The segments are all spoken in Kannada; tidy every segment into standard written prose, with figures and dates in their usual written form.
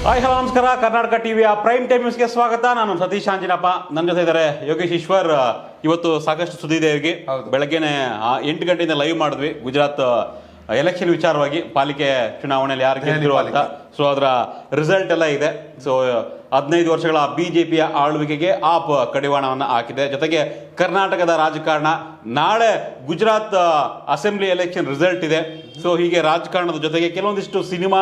ಹಾಯ್ ಹಲೋ ನಮಸ್ಕಾರ. ಕರ್ನಾಟಕ ಟಿವಿಯ ಪ್ರೈಮ್ ಟೈಮ್ ನ್ಯೂಸ್ಗೆ ಸ್ವಾಗತ. ನಾನು ಸತೀಶ್ ಆಂಜಿನಪ್ಪ. ನನ್ನ ಜೊತೆ ಇದ್ದಾರೆ ಯೋಗೇಶ್ ಈಶ್ವರ್. ಇವತ್ತು ಸಾಕಷ್ಟು ಸುದ್ದಿ ಇದೆ ಇವರಿಗೆ. ಬೆಳಗ್ಗೆನೆ 8 ಗಂಟೆಯಿಂದ ಲೈವ್ ಮಾಡಿದ್ವಿ ಗುಜರಾತ್ ಎಲೆಕ್ಷನ್ ವಿಚಾರವಾಗಿ, ಪಾಲಿಕೆ ಚುನಾವಣೆಯಲ್ಲಿ ಯಾರು ಗೆದ್ದಿರು ಅಂತ. ಸೊ ಅದರ ರಿಸಲ್ಟ್ ಎಲ್ಲ ಇದೆ. ಸೊ 15 ವರ್ಷಗಳ ಬಿಜೆಪಿಯ ಆಳ್ವಿಕೆಗೆ ಆಪ್ ಕಡಿವಾಣವನ್ನು ಹಾಕಿದೆ. ಜೊತೆಗೆ ಕರ್ನಾಟಕದ ರಾಜಕಾರಣ, ನಾಳೆ ಗುಜರಾತ್ ಅಸೆಂಬ್ಲಿ ಎಲೆಕ್ಷನ್ ರಿಸಲ್ಟ್ ಇದೆ. ಸೊ ಹೀಗೆ ರಾಜಕಾರಣದ ಜೊತೆಗೆ ಕೆಲವೊಂದಿಷ್ಟು ಸಿನಿಮಾ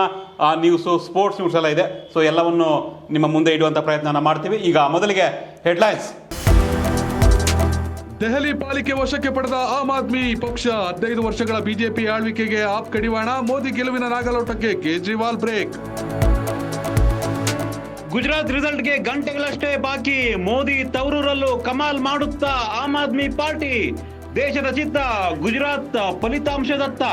ನ್ಯೂಸು, ಸ್ಪೋರ್ಟ್ಸ್ ನ್ಯೂಸ್ ಎಲ್ಲ ಇದೆ. ಸೊ ಎಲ್ಲವನ್ನು ನಿಮ್ಮ ಮುಂದೆ ಇಡುವಂಥ ಪ್ರಯತ್ನವನ್ನು ಮಾಡ್ತೀವಿ. ಈಗ ಮೊದಲಿಗೆ ಹೆಡ್ಲೈನ್ಸ್. ದೆಹಲಿ ಪಾಲಿಕೆ ವಶಕ್ಕೆ ಪಡೆದ ಆಮ್ ಆದ್ಮಿ ಪಕ್ಷ. 15 ವರ್ಷಗಳ ಬಿಜೆಪಿ ಆಳ್ವಿಕೆಗೆ ಆಪ್ ಕಡಿವಾಣ. ಮೋದಿ ಗೆಲುವಿನ ನಾಗಲೋಟಕ್ಕೆ ಕೇಜ್ರಿವಾಲ್ ಬ್ರೇಕ್. ಗುಜರಾತ್ ರಿಸಲ್ಟ್ಗೆ ಗಂಟೆಗಳಷ್ಟೇ ಬಾಕಿ. ಮೋದಿ ತವರೂರಲ್ಲೂ ಕಮಾಲ್ ಮಾಡುತ್ತಾ ಆಮ್ ಆದ್ಮಿ ಪಾರ್ಟಿ. ದೇಶದ ಚಿತ್ತ ಗುಜರಾತ್ ಫಲಿತಾಂಶದತ್ತ.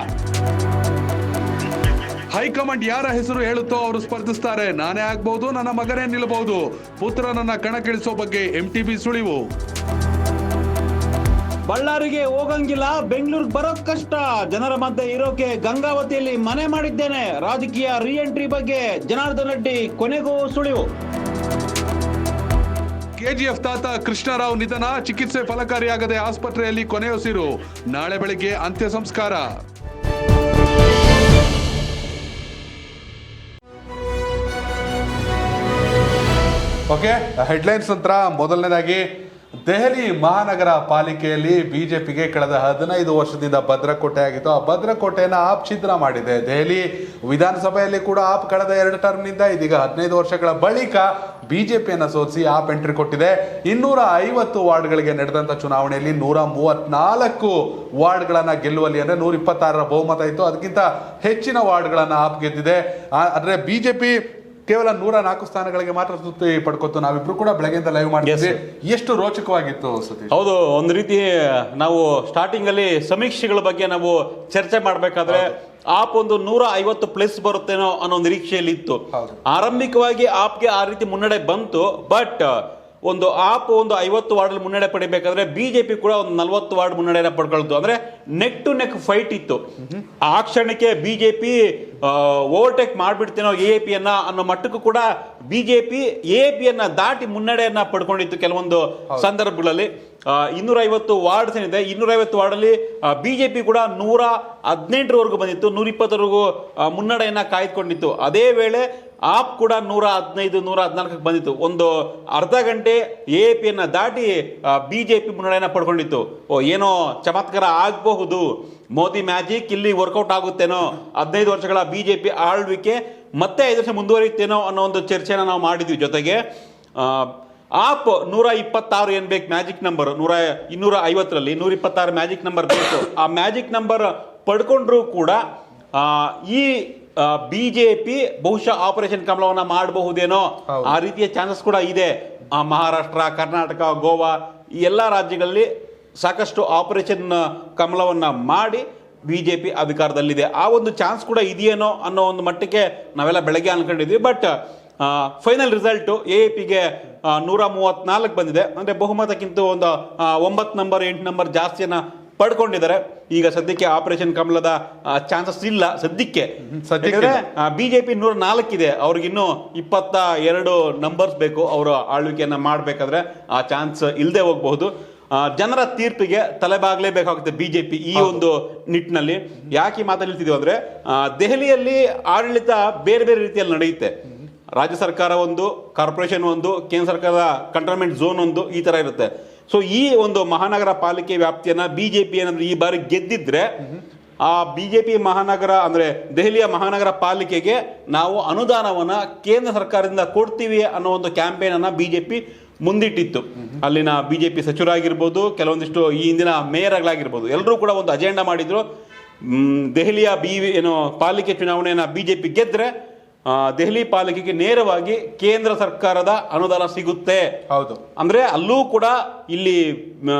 ಹೈಕಮಾಂಡ್ ಯಾರ ಹೆಸರು ಹೇಳುತ್ತೋ ಅವರು ಸ್ಪರ್ಧಿಸ್ತಾರೆ. ನಾನೇ ಆಗ್ಬಹುದು, ನನ್ನ ಮಗನೇ ನಿಲ್ಲಬಹುದು. ಪುತ್ರನನ್ನ ಕಣಕ್ಕಿಳಿಸೋ ಬಗ್ಗೆ ಎಂಟಿಬಿ ಸುಳಿವು. ಬಳ್ಳಾರಿಗೆ ಹೋಗಂಗಿಲ್ಲ, ಬೆಂಗಳೂರಿಗೆ ಬರೋದ್ ಕಷ್ಟ. ಜನರ ಮಧ್ಯೆ ಇರೋಕೆ ಗಂಗಾವತಿಯಲ್ಲಿ ಮನೆ ಮಾಡಿದ್ದೇನೆ. ರಾಜಕೀಯ ರೀ ಎಂಟ್ರಿ ಬಗ್ಗೆ ಜನಾರ್ದನ್ ರೆಡ್ಡಿ ಕೊನೆಗೂ ಸುಳಿವು. ಕೆಜಿಎಫ್ ತಾತ ಕೃಷ್ಣರಾವ್ ನಿಧನ. ಚಿಕಿತ್ಸೆ ಫಲಕಾರಿಯಾಗದೆ ಆಸ್ಪತ್ರೆಯಲ್ಲಿ ಕೊನೆಯುಸಿರು. ನಾಳೆ ಬೆಳಿಗ್ಗೆ ಅಂತ್ಯ ಸಂಸ್ಕಾರ. ಓಕೆ, ಹೆಡ್ಲೈನ್ಸ್ ನಂತರ ಮೊದಲನೇದಾಗಿ ದೆಹಲಿ ಮಹಾನಗರ ಪಾಲಿಕೆಯಲ್ಲಿ ಬಿಜೆಪಿಗೆ ಕಳೆದ 15 ವರ್ಷದಿಂದ ಭದ್ರಕೋಟೆ ಆಗಿತ್ತು. ಆ ಭದ್ರಕೋಟೆಯನ್ನು ಆಪ್ ಛಿದ್ರ ಮಾಡಿದೆ. ದೆಹಲಿ ವಿಧಾನಸಭೆಯಲ್ಲಿ ಕೂಡ ಆಪ್ ಕಳೆದ 2 ಟರ್ಮ್ನಿಂದ ಇದೀಗ 15 ವರ್ಷಗಳ ಬಳಿಕ ಬಿಜೆಪಿಯನ್ನು ಸೋಲಿಸಿ ಆಪ್ ಎಂಟ್ರಿ ಕೊಟ್ಟಿದೆ. 250 ವಾರ್ಡ್ಗಳಿಗೆ ನಡೆದಂಥ ಚುನಾವಣೆಯಲ್ಲಿ 134 ವಾರ್ಡ್ಗಳನ್ನ ಗೆಲ್ಲುವಲ್ಲಿ, ಅಂದ್ರೆ 126ರ ಬಹುಮತ ಇತ್ತು. ಅದಕ್ಕಿಂತ ಹೆಚ್ಚಿನ ವಾರ್ಡ್ಗಳನ್ನ ಆಪ್ ಗೆದ್ದಿದೆ. ಆದರೆ ಬಿಜೆಪಿ ಕೇವಲ 104 ಸ್ಥಾನಗಳಿಗೆ ಮಾತ್ರ ತೃಪ್ತಿ ಪಡ್ಕೊತು. ನಾವಿಬ್ರು ಕೂಡ ಬೆಳಗ್ಗೆಯಿಂದ ಲೈವ್ ಮಾಡಿದ್ವಿ. ಎಷ್ಟು ರೋಚಕವಾಗಿತ್ತು ಸತೀಶ್. ಹೌದು, ಒಂದು ರೀತಿ ನಾವು ಸ್ಟಾರ್ಟಿಂಗ್ ಅಲ್ಲಿ ಸಮೀಕ್ಷೆಗಳ ಬಗ್ಗೆ ನಾವು ಚರ್ಚೆ ಮಾಡ್ಬೇಕಾದ್ರೆ ಆಪ್ ಒಂದು 150 ಪ್ಲಸ್ ಬರುತ್ತೇನೋ ಅನ್ನೋ ನಿರೀಕ್ಷೆಯಲ್ಲಿ ಇತ್ತು. ಆರಂಭಿಕವಾಗಿ ಆಪ್ಗೆ ಆ ರೀತಿ ಮುನ್ನಡೆ ಬಂತು. ಬಟ್ ಒಂದು ಆಪ್ ಒಂದು 50 ವಾರ್ಡ್ ಮುನ್ನಡೆ ಪಡಿಬೇಕಾದ್ರೆ ಬಿಜೆಪಿ ಕೂಡ ಒಂದು 40 ವಾರ್ಡ್ ಮುನ್ನಡೆನ ಪಡ್ಕೊಳ್ತು. ಅಂದ್ರೆ ನೆಕ್ ಟು ನೆಕ್ ಫೈಟ್ ಇತ್ತು. ಆ ಕ್ಷಣಕ್ಕೆ ಬಿಜೆಪಿ ಓವರ್ಟೇಕ್ ಮಾಡ್ಬಿಡ್ತೇನೋ ಎಪಿ ಅನ್ನ ಅನ್ನೋ ಮಟ್ಟಕ್ಕೂ ಕೂಡ ಬಿಜೆಪಿ ಎಪಿಯನ್ನ ದಾಟಿ ಮುನ್ನಡೆಯನ್ನ ಪಡ್ಕೊಂಡಿತ್ತು ಕೆಲವೊಂದು ಸಂದರ್ಭಗಳಲ್ಲಿ. 250 ವಾರ್ಡ್ಸ್ ಏನಿದೆ, 250 ವಾರ್ಡಲ್ಲಿ ಬಿಜೆಪಿ ಕೂಡ 118ರವರೆಗೂ ಬಂದಿತ್ತು, 120ರವರೆಗೂ ಮುನ್ನಡೆಯನ್ನ ಕಾಯ್ದುಕೊಂಡಿತ್ತು. ಅದೇ ವೇಳೆ ಆಪ್ ಕೂಡ 115, 114ಕ್ಕೆ ಬಂದಿತ್ತು. ಒಂದು ಅರ್ಧ ಗಂಟೆ ಎಪಿಯನ್ನ ದಾಟಿ ಬಿಜೆಪಿ ಮುನ್ನಡೆಯನ್ನ ಪಡ್ಕೊಂಡಿತ್ತು. ಏನೋ ಚಮತ್ಕಾರ ಆಗಬಹುದು, ಮೋದಿ ಮ್ಯಾಜಿಕ್ ಇಲ್ಲಿ ವರ್ಕೌಟ್ ಆಗುತ್ತೇನೋ, 15 ವರ್ಷಗಳ ಬಿಜೆಪಿ ಆಳ್ವಿಕೆ ಮತ್ತೆ 5 ವರ್ಷ ಮುಂದುವರಿಯುತ್ತೇನೋ ಅನ್ನೋ ಒಂದು ಚರ್ಚೆನ ನಾವು ಮಾಡಿದ್ವಿ. ಜೊತೆಗೆ ಆಪ್ 126 ಏನ್ ಬೇಕು ಮ್ಯಾಜಿಕ್ ನಂಬರ್, 250ರಲ್ಲಿ 126 ಮ್ಯಾಜಿಕ್ ನಂಬರ್ ಬೇಕು. ಆ ಮ್ಯಾಜಿಕ್ ನಂಬರ್ ಪಡ್ಕೊಂಡ್ರು ಕೂಡ ಈ ಬಿಜೆಪಿ ಬಹುಶಃ ಆಪರೇಷನ್ ಕಮಲವನ್ನ ಮಾಡಬಹುದೇನೋ, ಆ ರೀತಿಯ ಚಾನ್ಸಸ್ ಕೂಡ ಇದೆ. ಮಹಾರಾಷ್ಟ್ರ, ಕರ್ನಾಟಕ, ಗೋವಾ ಈ ಎಲ್ಲ ರಾಜ್ಯಗಳಲ್ಲಿ ಸಾಕಷ್ಟು ಆಪರೇಷನ್ ಕಮಲವನ್ನ ಮಾಡಿ ಬಿಜೆಪಿ ಅಧಿಕಾರದಲ್ಲಿದೆ. ಆ ಒಂದು ಚಾನ್ಸ್ ಕೂಡ ಇದೆಯೇನೋ ಅನ್ನೋ ಒಂದು ಮಟ್ಟಕ್ಕೆ ನಾವೆಲ್ಲ ಬೆಳಗ್ಗೆ ಅನ್ಕೊಂಡಿದ್ವಿ. ಬಟ್ ಫೈನಲ್ ರಿಸಲ್ಟ್ ಎಪಿಗೆ 134 ಬಂದಿದೆ. ಅಂದ್ರೆ ಬಹುಮತಕ್ಕಿಂತ ಒಂದು 9 ನಂಬರ್ 8 ನಂಬರ್ ಜಾಸ್ತಿಯನ್ನ ಪಡ್ಕೊಂಡಿದ್ದಾರೆ. ಈಗ ಸದ್ಯಕ್ಕೆ ಆಪರೇಷನ್ ಕಮಲದ ಚಾನ್ಸಸ್ ಇಲ್ಲ ಸದ್ಯಕ್ಕೆ. ಬಿಜೆಪಿ 104 ಇದೆ. ಅವ್ರಿಗಿನ್ನೂ 22 ನಂಬರ್ಸ್ ಬೇಕು ಅವರು ಆಳ್ವಿಕೆಯನ್ನ ಮಾಡ್ಬೇಕಾದ್ರೆ. ಆ ಚಾನ್ಸ್ ಇಲ್ಲದೆ ಹೋಗಬಹುದು. ಜನರ ತೀರ್ಪಿಗೆ ತಲೆಬಾಗಲೇಬೇಕಾಗುತ್ತೆ ಬಿಜೆಪಿ ಈ ಒಂದು ನಿಟ್ಟಿನಲ್ಲಿ. ಯಾಕೆ ಮಾತಾಡ್ತಿದೀವಿ ಅಂದ್ರೆ ದೆಹಲಿಯಲ್ಲಿ ಆಡಳಿತ ಬೇರೆ ಬೇರೆ ರೀತಿಯಲ್ಲಿ ನಡೆಯುತ್ತೆ. ರಾಜ್ಯ ಸರ್ಕಾರ ಒಂದು, ಕಾರ್ಪೊರೇಷನ್ ಒಂದು, ಕೇಂದ್ರ ಸರ್ಕಾರದ ಕಂಟೋನ್ಮೆಂಟ್ ಝೋನ್ ಒಂದು, ಈ ತರ ಇರುತ್ತೆ. ಸೊ ಈ ಒಂದು ಮಹಾನಗರ ಪಾಲಿಕೆ ವ್ಯಾಪ್ತಿಯನ್ನ ಬಿಜೆಪಿ ಏನಾದ್ರು ಈ ಬಾರಿ ಗೆದ್ದಿದ್ರೆ ಆ ಬಿಜೆಪಿ ಮಹಾನಗರ ಅಂದ್ರೆ ದೆಹಲಿಯ ಮಹಾನಗರ ಪಾಲಿಕೆಗೆ ನಾವು ಅನುದಾನವನ್ನ ಕೇಂದ್ರ ಸರ್ಕಾರದಿಂದ ಕೊಡ್ತೀವಿ ಅನ್ನೋ ಒಂದು ಕ್ಯಾಂಪೇನ್ ಅನ್ನ ಬಿಜೆಪಿ ಮುಂದಿಟ್ಟಿತ್ತು. ಅಲ್ಲಿನ ಬಿಜೆಪಿ ಸಚಿವರಾಗಿರ್ಬೋದು, ಕೆಲವೊಂದಿಷ್ಟು ಈ ಹಿಂದಿನ ಮೇಯರ್ಗಳಾಗಿರ್ಬೋದು, ಎಲ್ಲರೂ ಕೂಡ ಒಂದು ಅಜೆಂಡಾ ಮಾಡಿದ್ರು. ದೆಹಲಿಯ ಪಾಲಿಕೆ ಚುನಾವಣೆಯನ್ನ ಬಿಜೆಪಿ ಗೆದ್ರೆ ದೆಹಲಿ ಪಾಲಿಕೆಗೆ ನೇರವಾಗಿ ಕೇಂದ್ರ ಸರ್ಕಾರದ ಅನುದಾನ ಸಿಗುತ್ತೆ. ಹೌದು, ಅಂದ್ರೆ ಅಲ್ಲೂ ಕೂಡ ಇಲ್ಲಿ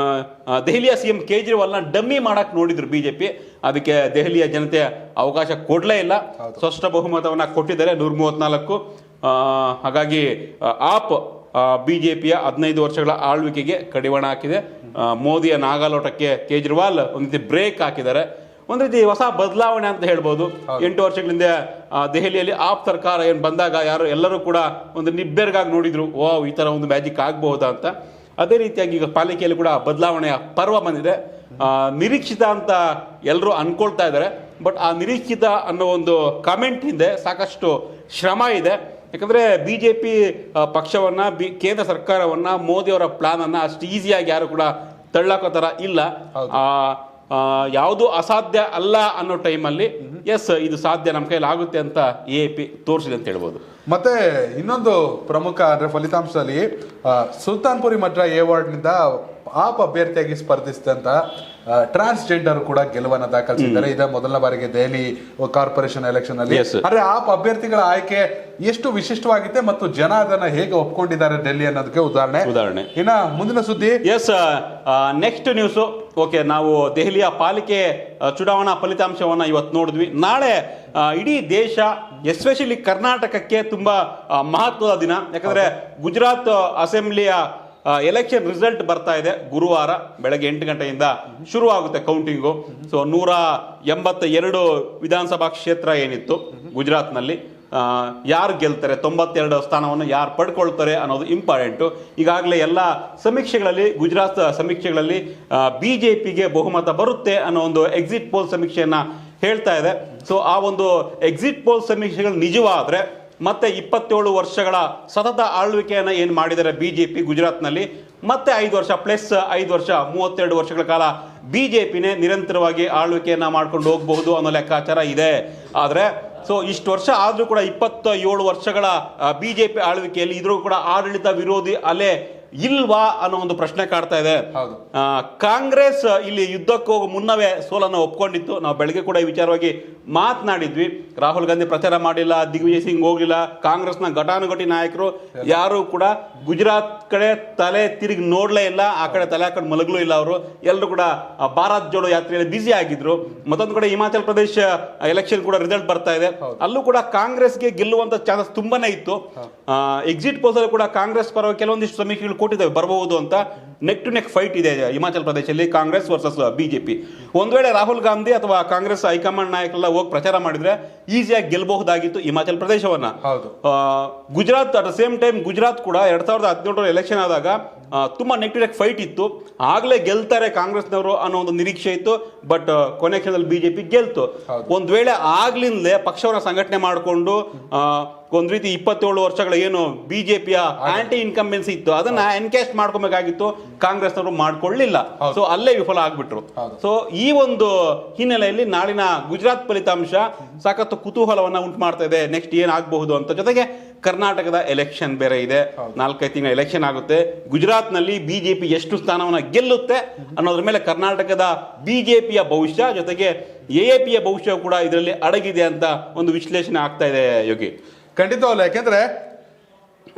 ದೆಹಲಿಯ ಸಿಎಂ ಕೇಜ್ರಿವಾಲ್ನ ಡಮ್ಮಿ ಮಾಡಕ್ ನೋಡಿದ್ರು ಬಿಜೆಪಿ. ಅದಕ್ಕೆ ದೆಹಲಿಯ ಜನತೆ ಅವಕಾಶ ಕೊಡ್ಲೇ ಇಲ್ಲ. ಸ್ಪಷ್ಟ ಬಹುಮತವನ್ನ ಕೊಟ್ಟಿದ್ದಾರೆ 134. ಹಾಗಾಗಿ ಆಪ್ ಬಿಜೆಪಿಯ 15 ವರ್ಷಗಳ ಆಳ್ವಿಕೆಗೆ ಕಡಿವಾಣ ಹಾಕಿದೆ. ಮೋದಿಯ ನಾಗಾಲೋಟಕ್ಕೆ ಕೇಜ್ರಿವಾಲ್ ಒಂದು ರೀತಿ ಬ್ರೇಕ್ ಹಾಕಿದ್ದಾರೆ. ಒಂದ್ ರೀತಿ ಹೊಸ ಬದಲಾವಣೆ ಅಂತ ಹೇಳ್ಬೋದು. 8 ವರ್ಷಗಳಿಂದ ದೆಹಲಿಯಲ್ಲಿ ಆಪ್ ಸರ್ಕಾರ ಏನ್ ಬಂದಾಗ ಎಲ್ಲರೂ ಕೂಡ ಒಂದು ನಿಬ್ಬೆರಗಾಗಿ ನೋಡಿದ್ರು, ಓ ಈ ತರ ಒಂದು ಮ್ಯಾಜಿಕ್ ಆಗಬಹುದಾ ಅಂತ. ಅದೇ ರೀತಿಯಾಗಿ ಈಗ ಪಾಲಿಕೆಯಲ್ಲಿ ಕೂಡ ಬದಲಾವಣೆಯ ಪರ್ವ ಬಂದಿದೆ. ನಿರೀಕ್ಷಿತ ಅಂತ ಎಲ್ಲರೂ ಅನ್ಕೊಳ್ತಾ ಇದ್ದಾರೆ, ಬಟ್ ಆ ನಿರೀಕ್ಷಿತ ಅನ್ನೋ ಒಂದು ಕಾಮೆಂಟ್ ಹಿಂದೆ ಸಾಕಷ್ಟು ಶ್ರಮ ಇದೆ. ಯಾಕಂದ್ರೆ ಬಿಜೆಪಿ ಪಕ್ಷವನ್ನ ಕೇಂದ್ರ ಸರ್ಕಾರವನ್ನ ಮೋದಿ ಅವರ ಪ್ಲಾನ್ ಅನ್ನ ಅಷ್ಟು ಈಸಿಯಾಗಿ ಯಾರು ಕೂಡ ತಳ್ಳಾಕೋ ತರ ಇಲ್ಲ. ಯಾವುದು ಅಸಾಧ್ಯ ಅಲ್ಲ ಅನ್ನೋ ಟೈಮಲ್ಲಿ ಎಸ್ ಇದು ಸಾಧ್ಯ, ನಮ್ಮ ಕೈಯಲ್ಲಿ ಆಗುತ್ತೆ ಅಂತ AAP ತೋರಿಸಿದೆ ಅಂತ ಹೇಳ್ಬೋದು. ಮತ್ತೆ ಇನ್ನೊಂದು ಪ್ರಮುಖ ಅಂದ್ರೆ ಫಲಿತಾಂಶದಲ್ಲಿ ಸುಲ್ತಾನ್ಪುರಿ ಮಟ್ರಾ ಎ ವಾರ್ಡ್ನಿಂದ ಆಪ್ ಅಭ್ಯರ್ಥಿಯಾಗಿ ಸ್ಪರ್ಧಿಸಿದಂತ ಟ್ರಾನ್ಸ್ಜೆಂಡರ್ ಕೂಡ ಗೆಲುವನ್ನ ದಾಖಲಿಸಿದ್ದಾರೆ. ಇದೇ ಮೊದಲನೇ ಬಾರಿಗೆ ದೆಹಲಿ ಕಾರ್ಪೊರೇಷನ್ ಎಲೆಕ್ಷನ್ ಅಲ್ಲಿ. ಆದ್ರೆ ಆಪ್ ಅಭ್ಯರ್ಥಿಗಳ ಆಯ್ಕೆ ಎಷ್ಟು ವಿಶಿಷ್ಟವಾಗಿದೆ ಮತ್ತು ಜನ ಅದನ್ನ ಹೇಗೆ ಒಪ್ಕೊಂಡಿದ್ದಾರೆ ಡೆಲ್ಲಿ ಅನ್ನೋದಕ್ಕೆ ಉದಾಹರಣೆ. ಇನ್ನ ಮುಂದಿನ ಸುದ್ದಿ, ಎಸ್ ನೆಕ್ಸ್ಟ್ ನ್ಯೂಸ್. ಓಕೆ, ನಾವು ದೆಹಲಿಯ ಪಾಲಿಕೆ ಚುನಾವಣಾ ಫಲಿತಾಂಶವನ್ನ ಇವತ್ತು ನೋಡಿದ್ವಿ. ನಾಳೆ ಇಡೀ ದೇಶ, ಎಸ್ಪೆಷಲಿ ಕರ್ನಾಟಕಕ್ಕೆ ತುಂಬಾ ಮಹತ್ವದ ದಿನ. ಯಾಕಂದ್ರೆ ಗುಜರಾತ್ ಅಸೆಂಬ್ಲಿಯ ಎಲೆಕ್ಷನ್ ರಿಸಲ್ಟ್ ಬರ್ತಾ ಇದೆ. ಗುರುವಾರ ಬೆಳಗ್ಗೆ 8 ಗಂಟೆಯಿಂದ ಶುರು ಆಗುತ್ತೆ ಕೌಂಟಿಂಗು. ಸೊ 182 ವಿಧಾನಸಭಾ ಕ್ಷೇತ್ರ ಏನಿತ್ತು ಗುಜರಾತ್ನಲ್ಲಿ, ಯಾರು ಗೆಲ್ತಾರೆ, 92 ಸ್ಥಾನವನ್ನು ಯಾರು ಪಡ್ಕೊಳ್ತಾರೆ ಅನ್ನೋದು ಇಂಪಾರ್ಟೆಂಟು. ಈಗಾಗಲೇ ಎಲ್ಲ ಸಮೀಕ್ಷೆಗಳಲ್ಲಿ, ಗುಜರಾತ್ ಸಮೀಕ್ಷೆಗಳಲ್ಲಿ BJPಗೆ ಬಹುಮತ ಬರುತ್ತೆ ಅನ್ನೋ ಒಂದು ಎಕ್ಸಿಟ್ ಪೋಲ್ ಸಮೀಕ್ಷೆಯನ್ನ ಹೇಳ್ತಾ ಇದೆ. ಸೊ ಆ ಒಂದು ಎಕ್ಸಿಟ್ ಪೋಲ್ ಸಮೀಕ್ಷೆಗಳು ನಿಜವಾದ್ರೆ ಮತ್ತೆ 27 ವರ್ಷಗಳ ಸತತ ಆಳ್ವಿಕೆಯನ್ನು ಏನು ಮಾಡಿದ್ದಾರೆ ಬಿಜೆಪಿ ಗುಜರಾತ್ನಲ್ಲಿ, ಮತ್ತೆ 5 ವರ್ಷ ಪ್ಲಸ್ 5 ವರ್ಷ 32 ವರ್ಷಗಳ ಕಾಲ ಬಿಜೆಪಿನೇ ನಿರಂತರವಾಗಿ ಆಳ್ವಿಕೆಯನ್ನ ಮಾಡ್ಕೊಂಡು ಹೋಗಬಹುದು ಅನ್ನೋ ಲೆಕ್ಕಾಚಾರ ಇದೆ. ಆದ್ರೆ ಸೊ ಇಷ್ಟು ವರ್ಷ ಆದ್ರೂ ಕೂಡ 27 ವರ್ಷಗಳ ಬಿಜೆಪಿ ಆಳ್ವಿಕೆಯಲ್ಲಿ ಇದ್ರೂ ಕೂಡ ಆಡಳಿತ ವಿರೋಧಿ ಅಲೆ ಇಲ್ವಾ ಅನ್ನೋ ಒಂದು ಪ್ರಶ್ನೆ ಕಾಡ್ತಾ ಇದೆ. ಕಾಂಗ್ರೆಸ್ ಇಲ್ಲಿ ಯುದ್ಧಕ್ಕೆ ಹೋಗೋ ಮುನ್ನವೇ ಸೋಲನ್ನು ಒಪ್ಕೊಂಡಿತ್ತು. ನಾವು ಬೆಳಗ್ಗೆ ಕೂಡ ಈ ವಿಚಾರವಾಗಿ ಮಾತನಾಡಿದ್ವಿ. ರಾಹುಲ್ ಗಾಂಧಿ ಪ್ರಚಾರ ಮಾಡಿಲ್ಲ, ದಿಗ್ವಿಜಯ್ ಸಿಂಗ್ ಹೋಗಿಲ್ಲ, ಕಾಂಗ್ರೆಸ್ನ ಘಟಾನುಘಟಿ ನಾಯಕರು ಯಾರು ಕೂಡ ಗುಜರಾತ್ ಕಡೆ ತಲೆ ತಿರುಗಿ ನೋಡ್ಲೇ ಇಲ್ಲ, ಆ ಕಡೆ ತಲೆ ಹಾಕೊಂಡು ಮಲಗಲೂ ಇಲ್ಲ. ಅವರು ಎಲ್ಲರೂ ಕೂಡ ಭಾರತ್ ಜೋಡೋ ಯಾತ್ರೆಯಲ್ಲಿ ಬ್ಯುಸಿ ಆಗಿದ್ರು. ಮತ್ತೊಂದು ಕಡೆ ಹಿಮಾಚಲ್ ಪ್ರದೇಶ ಎಲೆಕ್ಷನ್ ಕೂಡ ರಿಸಲ್ಟ್ ಬರ್ತಾ ಇದೆ, ಅಲ್ಲೂ ಕೂಡ ಕಾಂಗ್ರೆಸ್ಗೆ ಗೆಲ್ಲುವಂತ ಚಾನ್ಸಸ್ ತುಂಬಾನೇ ಇತ್ತು. ಎಕ್ಸಿಟ್ ಪೋಲ್ಸ್ ಕೂಡ ಕಾಂಗ್ರೆಸ್ ಪರವಾಗಿ ಕೆಲವೊಂದಿಷ್ಟು ಸಮೀಕ್ಷೆಗಳು ಕೊಟ್ಟಿದ್ದಾವೆ ಬರಬಹುದು ಅಂತ. ನೆಕ್ ಟು ನೆಕ್ ಫೈಟ್ ಇದೆ ಹಿಮಾಚಲ್ ಪ್ರದೇಶದಲ್ಲಿ ಕಾಂಗ್ರೆಸ್ ವರ್ಸಸ್ ಬಿಜೆಪಿ. ಒಂದ್ ವೇಳೆ ರಾಹುಲ್ ಗಾಂಧಿ ಅಥವಾ ಕಾಂಗ್ರೆಸ್ ಹೈಕಮಾಂಡ್ ನಾಯಕರೆಲ್ಲ ಹೋಗಿ ಪ್ರಚಾರ ಮಾಡಿದ್ರೆ ಈಸಿಯಾಗಿ ಗೆಲ್ಲಬಹುದಾಗಿತ್ತು ಹಿಮಾಚಲ್ ಪ್ರದೇಶವನ್ನ. Gujarat at the same time Gujarat ಕೂಡ 2017 ಎಲೆಕ್ಷನ್ ಆದಾಗ ತುಂಬಾ ನೆಕ್ ಟು ನೆಕ್ ಫೈಟ್ ಇತ್ತು. ಆಗ್ಲೇ ಗೆಲ್ತಾರೆ ಕಾಂಗ್ರೆಸ್ನವರು ಅನ್ನೋ ಒಂದು ನಿರೀಕ್ಷೆ ಇತ್ತು. ಬಟ್ ಕೊನೆ ಕ್ಷಣದಲ್ಲಿ ಬಿಜೆಪಿ ಗೆಲ್ತು. ಒಂದ್ ವೇಳೆ ಆಗ್ಲಿಂದಲೇ ಪಕ್ಷವನ್ನ ಸಂಘಟನೆ ಮಾಡಿಕೊಂಡು ಒಂದ್ ರೀತಿ 27 ವರ್ಷಗಳ ಏನು ಬಿಜೆಪಿಯ ಆಂಟಿ ಇನ್ಕಂಬೆನ್ಸಿ ಇತ್ತು ಅದನ್ನ ಎನ್ಕ್ಯಾಶ್ ಮಾಡ್ಕೊಬೇಕಾಗಿತ್ತು, ಕಾಂಗ್ರೆಸ್ನವರು ಮಾಡ್ಕೊಳ್ಳಿಲ್ಲ. ಸೊ ಅಲ್ಲೇ ವಿಫಲ ಆಗ್ಬಿಟ್ರು. ಸೊ ಈ ಒಂದು ಹಿನ್ನೆಲೆಯಲ್ಲಿ ನಾಳಿನ ಗುಜರಾತ್ ಫಲಿತಾಂಶ ಸಾಕಷ್ಟು ಕುತೂಹಲವನ್ನ ಉಂಟು ಮಾಡ್ತಾ ಇದೆ. ನೆಕ್ಸ್ಟ್ ಏನಾಗಬಹುದು ಅಂತ. ಜೊತೆಗೆ ಕರ್ನಾಟಕದ ಎಲೆಕ್ಷನ್ ಬೇರೆ ಇದೆ, 4-5 ತಿಂಗಳ ಎಲೆಕ್ಷನ್ ಆಗುತ್ತೆ. ಗುಜರಾತ್ ನಲ್ಲಿ ಬಿಜೆಪಿ ಎಷ್ಟು ಸ್ಥಾನವನ್ನ ಗೆಲ್ಲುತ್ತೆ ಅನ್ನೋದ್ರ ಮೇಲೆ ಕರ್ನಾಟಕದ ಬಿಜೆಪಿಯ ಭವಿಷ್ಯ ಜೊತೆಗೆ AAPಯ ಭವಿಷ್ಯ ಕೂಡ ಇದರಲ್ಲಿ ಅಡಗಿದೆ ಅಂತ ಒಂದು ವಿಶ್ಲೇಷಣೆ ಆಗ್ತಾ ಇದೆ ಯೋಗಿ. ಖಂಡಿತವಲ್ಲ. ಯಾಕೆಂದ್ರೆ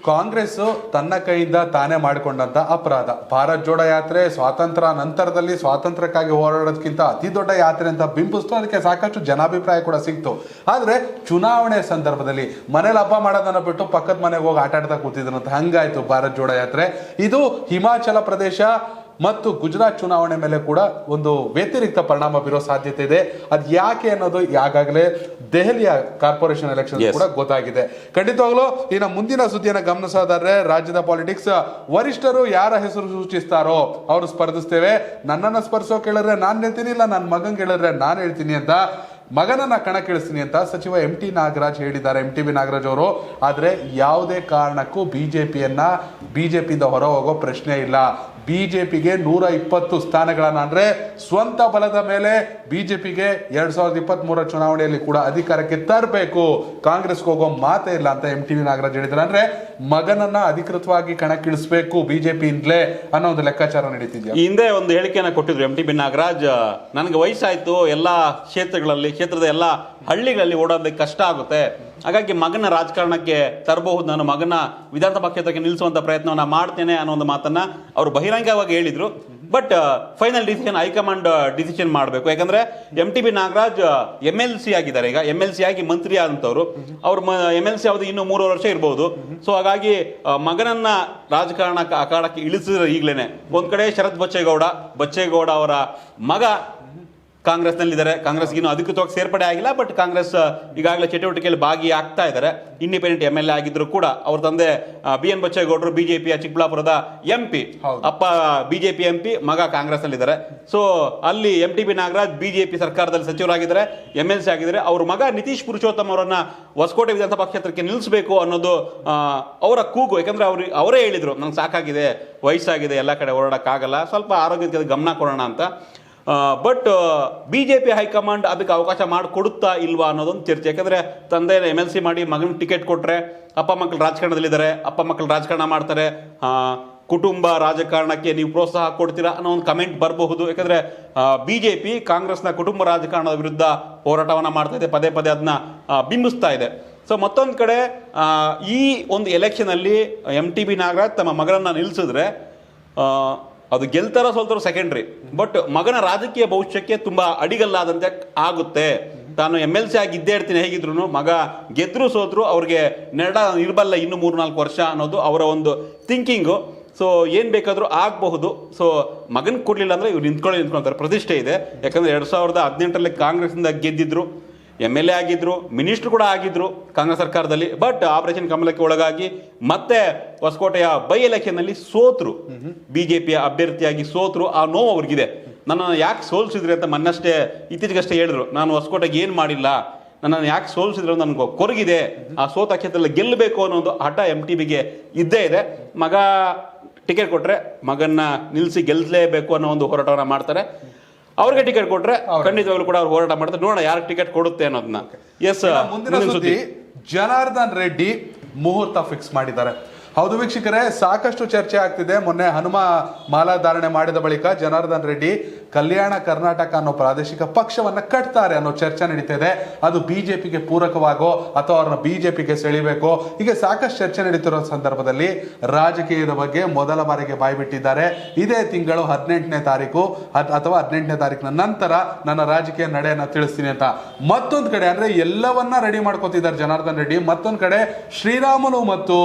ಕಾಂಗ್ರೆಸ್ ತನ್ನ ಕೈಯಿಂದ ತಾನೇ ಮಾಡಿಕೊಂಡಂತ ಅಪರಾಧ. ಭಾರತ್ ಜೋಡೋ ಯಾತ್ರೆ ಸ್ವಾತಂತ್ರ್ಯ ನಂತರದಲ್ಲಿ ಸ್ವಾತಂತ್ರ್ಯಕ್ಕಾಗಿ ಹೋರಾಡೋದಕ್ಕಿಂತ ಅತಿ ದೊಡ್ಡ ಯಾತ್ರೆ ಅಂತ ಬಿಂಬಿಸ್ತು. ಅದಕ್ಕೆ ಸಾಕಷ್ಟು ಜನಾಭಿಪ್ರಾಯ ಕೂಡ ಸಿಕ್ತು. ಆದ್ರೆ ಚುನಾವಣೆ ಸಂದರ್ಭದಲ್ಲಿ ಮನೇಲಿ ಹಬ್ಬ ಮಾಡೋದನ್ನ ಬಿಟ್ಟು ಪಕ್ಕದ ಮನೆಗೆ ಹೋಗಿ ಆಟ ಆಡ್ತಾ ಕೂತಿದ್ರಂತ ಹಂಗಾಯ್ತು ಭಾರತ್ ಜೋಡೋ ಯಾತ್ರೆ. ಇದು ಹಿಮಾಚಲ ಪ್ರದೇಶ ಮತ್ತು ಗುಜರಾತ್ ಚುನಾವಣೆ ಮೇಲೆ ಕೂಡ ಒಂದು ವ್ಯತಿರಿಕ್ತ ಪರಿಣಾಮ ಬೀರೋ ಸಾಧ್ಯತೆ ಇದೆ. ಅದ್ ಯಾಕೆ ಅನ್ನೋದು ಈಗಾಗಲೇ ದೆಹಲಿಯ ಕಾರ್ಪೊರೇಷನ್ ಎಲೆಕ್ಷನ್ ಕೂಡ ಗೊತ್ತಾಗಿದೆ. ಖಂಡಿತವಾಗ್ಲೂ ಇನ್ನು ಮುಂದಿನ ಸುದ್ದಿಯನ್ನು ಗಮನಿಸೋದಾದ್ರೆ ರಾಜ್ಯದ ಪಾಲಿಟಿಕ್ಸ್, ವರಿಷ್ಠರು ಯಾರ ಹೆಸರು ಸೂಚಿಸ್ತಾರೋ ಅವರು ಸ್ಪರ್ಧಿಸ್ತೇವೆ, ನನ್ನನ್ನು ಸ್ಪರ್ಶೋ ಕೇಳಿದ್ರೆ ನಾನ್ ಹೇಳ್ತೀನಿ, ಇಲ್ಲ ನನ್ನ ಮಗನ್ ಕೇಳಿದ್ರೆ ನಾನು ಹೇಳ್ತೀನಿ ಅಂತ ಮಗನನ್ನ ಕಣಕ್ಕಿಳಿಸ್ತೀನಿ ಅಂತ ಸಚಿವ MT ನಾಗರಾಜ್ ಹೇಳಿದ್ದಾರೆ. MTB ನಾಗರಾಜ್ ಅವರು. ಆದ್ರೆ ಯಾವುದೇ ಕಾರಣಕ್ಕೂ ಬಿಜೆಪಿಯಿಂದ ಹೊರ ಹೋಗೋ ಪ್ರಶ್ನೆ ಇಲ್ಲ. ಬಿಜೆಪಿಗೆ 120 ಸ್ಥಾನಗಳನ್ನ ಅಂದ್ರೆ ಸ್ವಂತ ಬಲದ ಮೇಲೆ ಬಿಜೆಪಿಗೆ 2023 ಚುನಾವಣೆಯಲ್ಲಿ ಕೂಡ ಅಧಿಕಾರಕ್ಕೆ ತರಬೇಕು, ಕಾಂಗ್ರೆಸ್ಗೆ ಹೋಗೋ ಮಾತೇ ಇಲ್ಲ ಅಂತ MTB ನಾಗರಾಜ್ ಹೇಳಿದ್ದಾರೆ. ಅಂದ್ರೆ ಮಗನನ್ನ ಅಧಿಕೃತವಾಗಿ ಕಣಕ್ಕಿಳಿಸಬೇಕು ಬಿಜೆಪಿಯಿಂದಲೇ ಅನ್ನೋ ಒಂದು ಲೆಕ್ಕಾಚಾರ ನಡೀತಿದ್ಯಾ. ಈ ಹಿಂದೆ ಒಂದು ಹೇಳಿಕೆಯನ್ನು ಕೊಟ್ಟಿದ್ರು MTB ನಾಗರಾಜ್, ನನಗೆ ವಯಸ್ಸಾಯ್ತು, ಎಲ್ಲಾ ಕ್ಷೇತ್ರದ ಎಲ್ಲ ಹಳ್ಳಿಗಳಲ್ಲಿ ಓಡೋದಕ್ಕೆ ಕಷ್ಟ ಆಗುತ್ತೆ, ಹಾಗಾಗಿ ಮಗನ ರಾಜಕಾರಣಕ್ಕೆ ತರಬಹುದು, ನಾನು ಮಗನ ವಿಧಾನಸಭಾ ಕ್ಷೇತ್ರಕ್ಕೆ ನಿಲ್ಲಿಸುವಂತ ಪ್ರಯತ್ನವನ್ನ ಮಾಡ್ತೇನೆ ಅನ್ನೋ ಒಂದು ಮಾತನ್ನ ಅವರು ಬಹಿರಂಗವಾಗಿ ಹೇಳಿದ್ರು. But final decision high command decision ಮಾಡಬೇಕು. ಯಾಕಂದ್ರೆ MTB ನಾಗರಾಜ್ MLC ಆಗಿದ್ದಾರೆ. ಈಗ MLC ಆಗಿ ಮಂತ್ರಿ ಆದಂತವ್ರು. ಅವ್ರು MLC ಯಾವುದು ಇನ್ನೂ 3 ವರ್ಷ ಇರಬಹುದು. ಸೊ ಹಾಗಾಗಿ ಮಗನನ್ನ ರಾಜಕಾರಣಕ್ಕೆ ಅಖಾಡಕ್ಕೆ ಇಳಿಸಿದ್ರೆ ಈಗ್ಲೇನೆ ಒಂದ್ ಕಡೆ ಶರತ್ ಬಚ್ಚೇಗೌಡ ಅವರ ಮಗ ಕಾಂಗ್ರೆಸ್ನಲ್ಲಿದ್ದಾರೆ. ಕಾಂಗ್ರೆಸ್ಗೆ ಇನ್ನೂ ಅಧಿಕೃತವಾಗಿ ಸೇರ್ಪಡೆ ಆಗಿಲ್ಲ, ಬಟ್ ಕಾಂಗ್ರೆಸ್ ಈಗಾಗಲೇ ಚಟುವಟಿಕೆಯಲ್ಲಿ ಭಾಗಿಯಾಗ್ತಾ ಇದ್ದಾರೆ. ಇಂಡಿಪೆಂಡೆಂಟ್ MLA ಆಗಿದ್ರು ಕೂಡ ಅವ್ರ ತಂದೆ BN ಬಚ್ಚೇಗೌಡರು ಬಿಜೆಪಿಯ ಚಿಕ್ಕಬಳ್ಳಾಪುರದ MP, ಅಪ್ಪ ಬಿಜೆಪಿ MP, ಮಗ ಕಾಂಗ್ರೆಸ್ ನಲ್ಲಿದ್ದಾರೆ. ಸೊ ಅಲ್ಲಿ MTB ನಾಗರಾಜ್ ಬಿಜೆಪಿ ಸರ್ಕಾರದಲ್ಲಿ ಸಚಿವರಾಗಿದ್ದಾರೆ, MLC ಆಗಿದ್ದಾರೆ. ಅವ್ರ ಮಗ ನಿತೀಶ್ ಪುರುಷೋತ್ತಮ್ ಅವರನ್ನ ಹೊಸಕೋಟೆ ವಿಧಾನಸಭಾ ಕ್ಷೇತ್ರಕ್ಕೆ ನಿಲ್ಲಿಸಬೇಕು ಅನ್ನೋದು ಅವರ ಕೂಗು. ಯಾಕಂದ್ರೆ ಅವರೇ ಹೇಳಿದ್ರು, ನಂಗೆ ಸಾಕಾಗಿದೆ, ವಯಸ್ಸಾಗಿದೆ, ಎಲ್ಲ ಕಡೆ ಓಡಾಡಕ್ಕಾಗಲ್ಲ, ಸ್ವಲ್ಪ ಆರೋಗ್ಯದ ಗಮನ ಕೊಡೋಣ ಅಂತ. ಬಟ್ ಬಿಜೆಪಿ ಹೈಕಮಾಂಡ್ ಅದಕ್ಕೆ ಅವಕಾಶ ಮಾಡಿಕೊಡುತ್ತಾ ಇಲ್ವಾ ಅನ್ನೋದೊಂದು ಚರ್ಚೆ. ಯಾಕಂದ್ರೆ ತಂದೆ MLC ಮಾಡಿ ಮಗನ ಟಿಕೆಟ್ ಕೊಟ್ರೆ ಅಪ್ಪ ಮಕ್ಕಳು ರಾಜಕಾರಣದಲ್ಲಿದ್ದಾರೆ, ಅಪ್ಪ ಮಕ್ಕಳು ರಾಜಕಾರಣ ಮಾಡ್ತಾರೆ, ಕುಟುಂಬ ರಾಜಕಾರಣಕ್ಕೆ ನೀವು ಪ್ರೋತ್ಸಾಹ ಕೊಡ್ತೀರಾ ಅನ್ನೋ ಒಂದು ಕಮೆಂಟ್ ಬರಬಹುದು. ಯಾಕಂದ್ರೆ ಬಿಜೆಪಿ ಕಾಂಗ್ರೆಸ್ನ ಕುಟುಂಬ ರಾಜಕಾರಣದ ವಿರುದ್ಧ ಹೋರಾಟವನ್ನ ಮಾಡ್ತಾ ಇದೆ, ಪದೇ ಪದೇ ಅದನ್ನ ಬಿಂಬಿಸ್ತಾ ಇದೆ. ಸೊ ಮತ್ತೊಂದು ಕಡೆ ಈ ಒಂದು ಎಲೆಕ್ಷನ್ ಅಲ್ಲಿ MTB ನಾಗರಾಜ್ ತಮ್ಮ ಮಗನನ್ನ ನಿಲ್ಲಿಸಿದ್ರೆ ಅದು ಗೆಲ್ತಾರ ಸೋಲ್ತಾರೋ ಸೆಕೆಂಡ್ರಿ, ಬಟ್ ಮಗನ ರಾಜಕೀಯ ಭವಿಷ್ಯಕ್ಕೆ ತುಂಬಾ ಅಡಿಗಲ್ಲಾದಂತೆ ಆಗುತ್ತೆ. ತಾನು MLC ಆಗಿ ಇದ್ದೇ ಇರ್ತೀನಿ ಹೇಗಿದ್ರು, ಮಗ ಗೆದ್ರು ಸೋದ್ರು ಅವ್ರಿಗೆ ಇರಬಲ್ಲ ಇನ್ನು 3-4 ವರ್ಷ ಅನ್ನೋದು ಅವರ ಒಂದು ಥಿಂಕಿಂಗು. ಸೊ ಏನ್ ಬೇಕಾದ್ರೂ ಆಗಬಹುದು. ಸೊ ಮಗನ್ ಕೊಡ್ಲಿಲ್ಲ ಅಂದ್ರೆ ಇವ್ರು ನಿಂತ್ಕೊಳ್ತಾರೆ, ಪ್ರತಿಷ್ಠೆ ಇದೆ. ಯಾಕಂದ್ರೆ 2018ರಲ್ಲಿ ಕಾಂಗ್ರೆಸ್ನಿಂದ ಗೆದ್ದಿದ್ರು, MLA ಆಗಿದ್ರು, ಮಿನಿಸ್ಟರ್ ಕೂಡ ಆಗಿದ್ರು ಕಾಂಗ್ರೆಸ್ ಸರ್ಕಾರದಲ್ಲಿ. ಬಟ್ ಆಪರೇಷನ್ ಕಮಲಕ್ಕೆ ಒಳಗಾಗಿ ಮತ್ತೆ ಹೊಸಕೋಟೆಯ ಬೈ ಎಲೆಕ್ಷನ್ ನಲ್ಲಿ ಸೋತ್ರು, ಬಿಜೆಪಿಯ ಅಭ್ಯರ್ಥಿಯಾಗಿ ಸೋತ್ರು. ಆ ನೋವು ಅವ್ರಿಗಿದೆ. ನನ್ನನ್ನು ಯಾಕೆ ಸೋಲ್ಸಿದ್ರಿ ಅಂತ ಮೊನ್ನಷ್ಟೇ ಇತ್ತೀಚೆಗಷ್ಟೇ ಹೇಳಿದ್ರು, ನಾನು ಹೊಸಕೋಟೆಗೆ ಏನು ಮಾಡಿಲ್ಲ, ನನ್ನನ್ನು ಯಾಕೆ ಸೋಲ್ಸಿದ್ರು ನನಗೆ ಕೊರಗಿದೆ, ಆ ಸೋತ ಕ್ಷೇತ್ರದಲ್ಲಿ ಗೆಲ್ಲಬೇಕು ಅನ್ನೋದು ಹಠ MTBಗೆ ಇದ್ದೇ ಇದೆ. ಮಗ ಟಿಕೆಟ್ ಕೊಟ್ರೆ ಮಗನ್ನ ನಿಲ್ಲಿಸಿ ಗೆಲ್ಲಲೇಬೇಕು ಅನ್ನೋ ಒಂದು ಹೋರಾಟವನ್ನ ಮಾಡ್ತಾರೆ. ಅವ್ರಿಗೆ ಟಿಕೆಟ್ ಕೊಟ್ರೆ ಖಂಡಿತವಾಗ್ಲೂ ಕೂಡ ಅವ್ರು ಹೋರಾಟ ಮಾಡ್ತಾರೆ. ನೋಡೋಣ ಯಾರಿಗೆ ಟಿಕೆಟ್ ಕೊಡುತ್ತೆ ಅನ್ನೋದನ್ನ. ಎಸ್, ಮುಂದಿನ ಸುದ್ದಿ, ಜನಾರ್ದನ್ ರೆಡ್ಡಿ ಮುಹೂರ್ತ ಫಿಕ್ಸ್ ಮಾಡಿದ್ದಾರೆ. ಹೌದು ವೀಕ್ಷಕರೇ, ಸಾಕಷ್ಟು ಚರ್ಚೆ ಆಗ್ತಿದೆ. ಮೊನ್ನೆ ಹನುಮ ಮಾಲಾಧಾರಣೆ ಮಾಡಿದ ಬಳಿಕ ಜನಾರ್ದನ್ ರೆಡ್ಡಿ ಕಲ್ಯಾಣ ಕರ್ನಾಟಕ ಅನ್ನೋ ಪ್ರಾದೇಶಿಕ ಪಕ್ಷವನ್ನ ಕಟ್ತಾರೆ ಅನ್ನೋ ಚರ್ಚೆ ನಡೀತಾ ಇದೆ. ಅದು ಬಿಜೆಪಿಗೆ ಪೂರಕವಾಗೋ ಅಥವಾ ಅವ್ರನ್ನ ಬಿಜೆಪಿಗೆ ಸೆಳಿಬೇಕೋ, ಹೀಗೆ ಸಾಕಷ್ಟು ಚರ್ಚೆ ನಡೀತಿರೋ ಸಂದರ್ಭದಲ್ಲಿ ರಾಜಕೀಯದ ಬಗ್ಗೆ ಮೊದಲ ಬಾರಿಗೆ ಬಾಯ್ಬಿಟ್ಟಿದ್ದಾರೆ. ಇದೇ ತಿಂಗಳು 18ನೇ ತಾರೀಕು ಅಥವಾ 18ನೇ ತಾರೀಕಿನ ನಂತರ ನನ್ನ ರಾಜಕೀಯ ನಡೆಯನ್ನ ತಿಳಿಸ್ತೀನಿ ಅಂತ. ಮತ್ತೊಂದು ಕಡೆ ಅಂದ್ರೆ ಎಲ್ಲವನ್ನ ರೆಡಿ ಮಾಡ್ಕೋತಿದ್ದಾರೆ ಜನಾರ್ದನ್ ರೆಡ್ಡಿ. ಮತ್ತೊಂದು ಕಡೆ ಶ್ರೀರಾಮುಲು ಮತ್ತು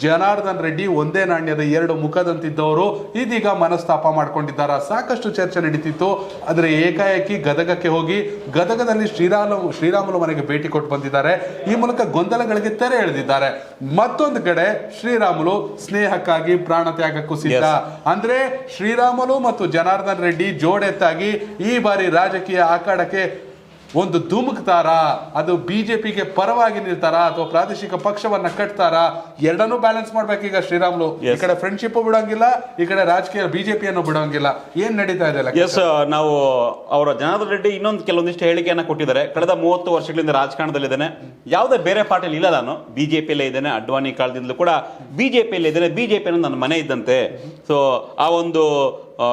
ಜನಾರ್ದನ್ ರೆಡ್ಡಿ ಒಂದೇ ನಾಣ್ಯದ 2 ಮುಖದಂತಿದ್ದವರು ಇದೀಗ ಮನಸ್ತಾಪ ಮಾಡ್ಕೊಂಡಿದ್ದಾರೆ. ಸಾಕಷ್ಟು ಚರ್ಚೆ ನಡೀತಿತ್ತು. ಆದ್ರೆ ಏಕಾಏಕಿ ಗದಗಕ್ಕೆ ಹೋಗಿ ಗದಗದಲ್ಲಿ ಶ್ರೀರಾಮುಲು ಮನೆಗೆ ಭೇಟಿ ಕೊಟ್ಟು ಬಂದಿದ್ದಾರೆ. ಈ ಮೂಲಕ ಗೊಂದಲಗಳಿಗೆ ತೆರೆ ಎಳೆದಿದ್ದಾರೆ. ಮತ್ತೊಂದು ಕಡೆ ಶ್ರೀರಾಮುಲು ಸ್ನೇಹಕ್ಕಾಗಿ ಪ್ರಾಣ ತ್ಯಾಗಕ್ಕೂ ಸಿದ್ಧ. ಅಂದ್ರೆ ಶ್ರೀರಾಮುಲು ಮತ್ತು ಜನಾರ್ದನ್ ರೆಡ್ಡಿ ಜೋಡೆತ್ತಾಗಿ ಈ ಬಾರಿ ರಾಜಕೀಯ ಆಕಾಡಕ್ಕೆ ಒಂದು ಧುಮುಕ್ತಾರ, ಅದು ಬಿಜೆಪಿಗೆ ಪರವಾಗಿ ನಿಲ್ತಾರ ಅಥವಾ ಪ್ರಾದೇಶಿಕ ಪಕ್ಷವನ್ನ ಕಟ್ತಾರ, ಎರಡನ್ನೂ ಬ್ಯಾಲೆನ್ಸ್ ಮಾಡ್ಬೇಕೀಗ ಶ್ರೀರಾಮುಲು. ಈ ಕಡೆ ಫ್ರೆಂಡ್ಶಿಪ್ ಬಿಡೋಂಗಿಲ್ಲ, ಈ ಕಡೆ ರಾಜಕೀಯ ಬಿಜೆಪಿಯನ್ನು ಬಿಡೋಂಗಿಲ್ಲ. ಏನ್ ನಡೀತಾ ಇದೆ? ಎಸ್, ನಾವು ಅವರ ಜನಾರ್ದನ್ ರೆಡ್ಡಿ ಕೆಲವೊಂದಿಷ್ಟು ಹೇಳಿಕೆಯನ್ನ ಕೊಟ್ಟಿದ್ದಾರೆ. ಕಳೆದ 30 ವರ್ಷಗಳಿಂದ ರಾಜಕಾರಣದಲ್ಲಿದ್ದೇನೆ, ಯಾವುದೇ ಬೇರೆ ಪಾರ್ಟಿಯಲ್ಲಿ ಇಲ್ಲ, ನಾನು ಬಿಜೆಪಿಯಲ್ಲೇ ಇದ್ದೇನೆ, ಅಡ್ವಾಣಿ ಕಾಲದಿಂದಲೂ ಕೂಡ ಬಿಜೆಪಿಯಲ್ಲೇ ಇದ್ದೇನೆ, ಬಿಜೆಪಿ ಅನ್ನೋದು ನನ್ನ ಮನೆ ಇದ್ದಂತೆ. ಸೊ ಆ ಒಂದು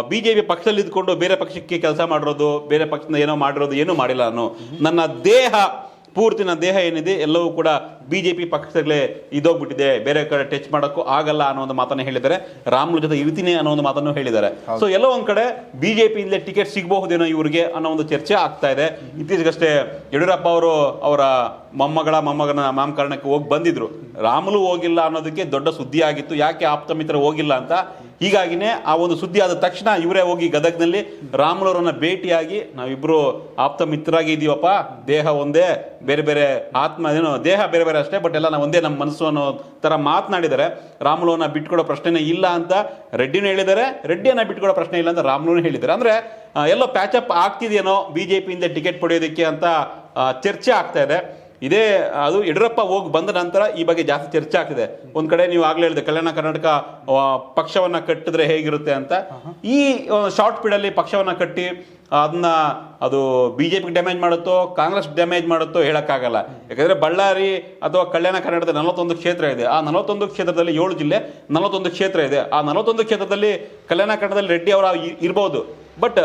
ಬಿಜೆಪಿ ಪಕ್ಷದಲ್ಲಿ ಇದ್ಕೊಂಡು ಬೇರೆ ಪಕ್ಷಕ್ಕೆ ಕೆಲಸ ಮಾಡಿರೋದು, ಬೇರೆ ಪಕ್ಷದಿಂದ ಏನೋ ಮಾಡಿರೋದು ಏನೂ ಮಾಡಿಲ್ಲ ನಾನು. ನನ್ನ ದೇಹ ಪೂರ್ತಿ, ನನ್ನ ದೇಹ ಏನಿದೆ ಎಲ್ಲವೂ ಕೂಡ ಬಿಜೆಪಿ ಪಕ್ಷದಲ್ಲೇ ಇದೋಗ್ಬಿಟ್ಟಿದೆ, ಬೇರೆ ಕಡೆ ಟಚ್ ಮಾಡೋಕ್ಕೂ ಆಗಲ್ಲ ಅನ್ನೋ ಒಂದು ಮಾತನ್ನು ಹೇಳಿದ್ದಾರೆ. ರಾಮುಲು ಜೊತೆ ಇರ್ತೀನಿ ಅನ್ನೋ ಒಂದು ಮಾತನ್ನು ಹೇಳಿದ್ದಾರೆ. ಸೊ ಎಲ್ಲೋ ಒಂದ್ ಕಡೆ ಬಿಜೆಪಿಯಿಂದಲೇ ಟಿಕೆಟ್ ಸಿಗಬಹುದೇನೋ ಇವ್ರಿಗೆ ಅನ್ನೋ ಒಂದು ಚರ್ಚೆ ಆಗ್ತಾ ಇದೆ. ಇತ್ತೀಚೆಗಷ್ಟೇ ಯಡಿಯೂರಪ್ಪ ಅವರು ಅವರ ಮೊಮ್ಮಗನ ನಾಮಕರಣಕ್ಕೆ ಹೋಗಿ ಬಂದಿದ್ರು. ರಾಮುಲು ಹೋಗಿಲ್ಲ ಅನ್ನೋದಕ್ಕೆ ದೊಡ್ಡ ಸುದ್ದಿ ಆಗಿತ್ತು, ಯಾಕೆ ಆಪ್ತ ಮಿತ್ರ ಹೋಗಿಲ್ಲ ಅಂತ. ಹೀಗಾಗಿನೇ ಆ ಒಂದು ಸುದ್ದಿ ಆದ ತಕ್ಷಣ ಇವರೇ ಹೋಗಿ ಗದಗ್ನಲ್ಲಿ ರಾಮುಲವರನ್ನ ಭೇಟಿಯಾಗಿ, ನಾವಿಬ್ರು ಆಪ್ತ ಮಿತ್ರರಾಗಿ ಇದೀವಪ್ಪ, ದೇಹ ಒಂದೇ, ಬೇರೆ ಬೇರೆ ಆತ್ಮ ಏನೋ ದೇಹ ಬೇರೆ ಬೇರೆ ಅಷ್ಟೇ, ಬಟ್ ಎಲ್ಲ ನಾವು ಒಂದೇ, ನಮ್ಮ ಮನಸ್ಸು ಅನ್ನೋ ತರ ಮಾತನಾಡಿದ್ದಾರೆ. ರಾಮುಲುವನ್ನ ಬಿಟ್ಕೊಡೋ ಪ್ರಶ್ನೆನೇ ಇಲ್ಲ ಅಂತ ರೆಡ್ಡಿನೂ ಹೇಳಿದ್ದಾರೆ, ರೆಡ್ಡಿಯನ್ನ ಬಿಟ್ಕೊಡೋ ಪ್ರಶ್ನೆ ಇಲ್ಲ ಅಂತ ರಾಮುಲು ಹೇಳಿದ್ದಾರೆ. ಅಂದ್ರೆ ಎಲ್ಲೋ ಪ್ಯಾಚಪ್ ಆಗ್ತಿದೆಯೇನೋ ಬಿಜೆಪಿಯಿಂದ ಟಿಕೆಟ್ ಪಡೆಯೋದಕ್ಕೆ ಅಂತ ಚರ್ಚೆ ಆಗ್ತಾ ಇದೆ. ಇದೇ ಅದು ಯಡಿಯೂರಪ್ಪ ಹೋಗಿ ಬಂದ ನಂತರ ಈ ಬಗ್ಗೆ ಜಾಸ್ತಿ ಚರ್ಚೆ ಆಗ್ತಿದೆ. ಒಂದ್ ಕಡೆ ನೀವು ಆಗ್ಲೇ ಹೇಳಿದೆ, ಕಲ್ಯಾಣ ಕರ್ನಾಟಕ ಪಕ್ಷವನ್ನ ಕಟ್ಟಿದ್ರೆ ಹೇಗಿರುತ್ತೆ ಅಂತ. ಈ ಶಾರ್ಟ್ ಪೀರಿಯಡ್ ಅಲ್ಲಿ ಪಕ್ಷವನ್ನ ಕಟ್ಟಿ ಅದನ್ನ ಅದು ಬಿಜೆಪಿಗೆ ಡ್ಯಾಮೇಜ್ ಮಾಡುತ್ತೋ ಕಾಂಗ್ರೆಸ್ ಡ್ಯಾಮೇಜ್ ಮಾಡುತ್ತೋ ಹೇಳಕ್ಕಾಗಲ್ಲ. ಯಾಕಂದ್ರೆ ಬಳ್ಳಾರಿ ಅಥವಾ ಕಲ್ಯಾಣ ಕರ್ನಾಟಕದ 41 ಕ್ಷೇತ್ರ ಇದೆ. ಆ 41 ಕ್ಷೇತ್ರದಲ್ಲಿ 7 ಜಿಲ್ಲೆ, 41 ಕ್ಷೇತ್ರ ಇದೆ. ಆ 41 ಕ್ಷೇತ್ರದಲ್ಲಿ ಕಲ್ಯಾಣ ಕರ್ನಾಟಕದಲ್ಲಿ ರೆಡ್ಡಿ ಅವರ ಇರ್ಬೋದು, ಬಟ್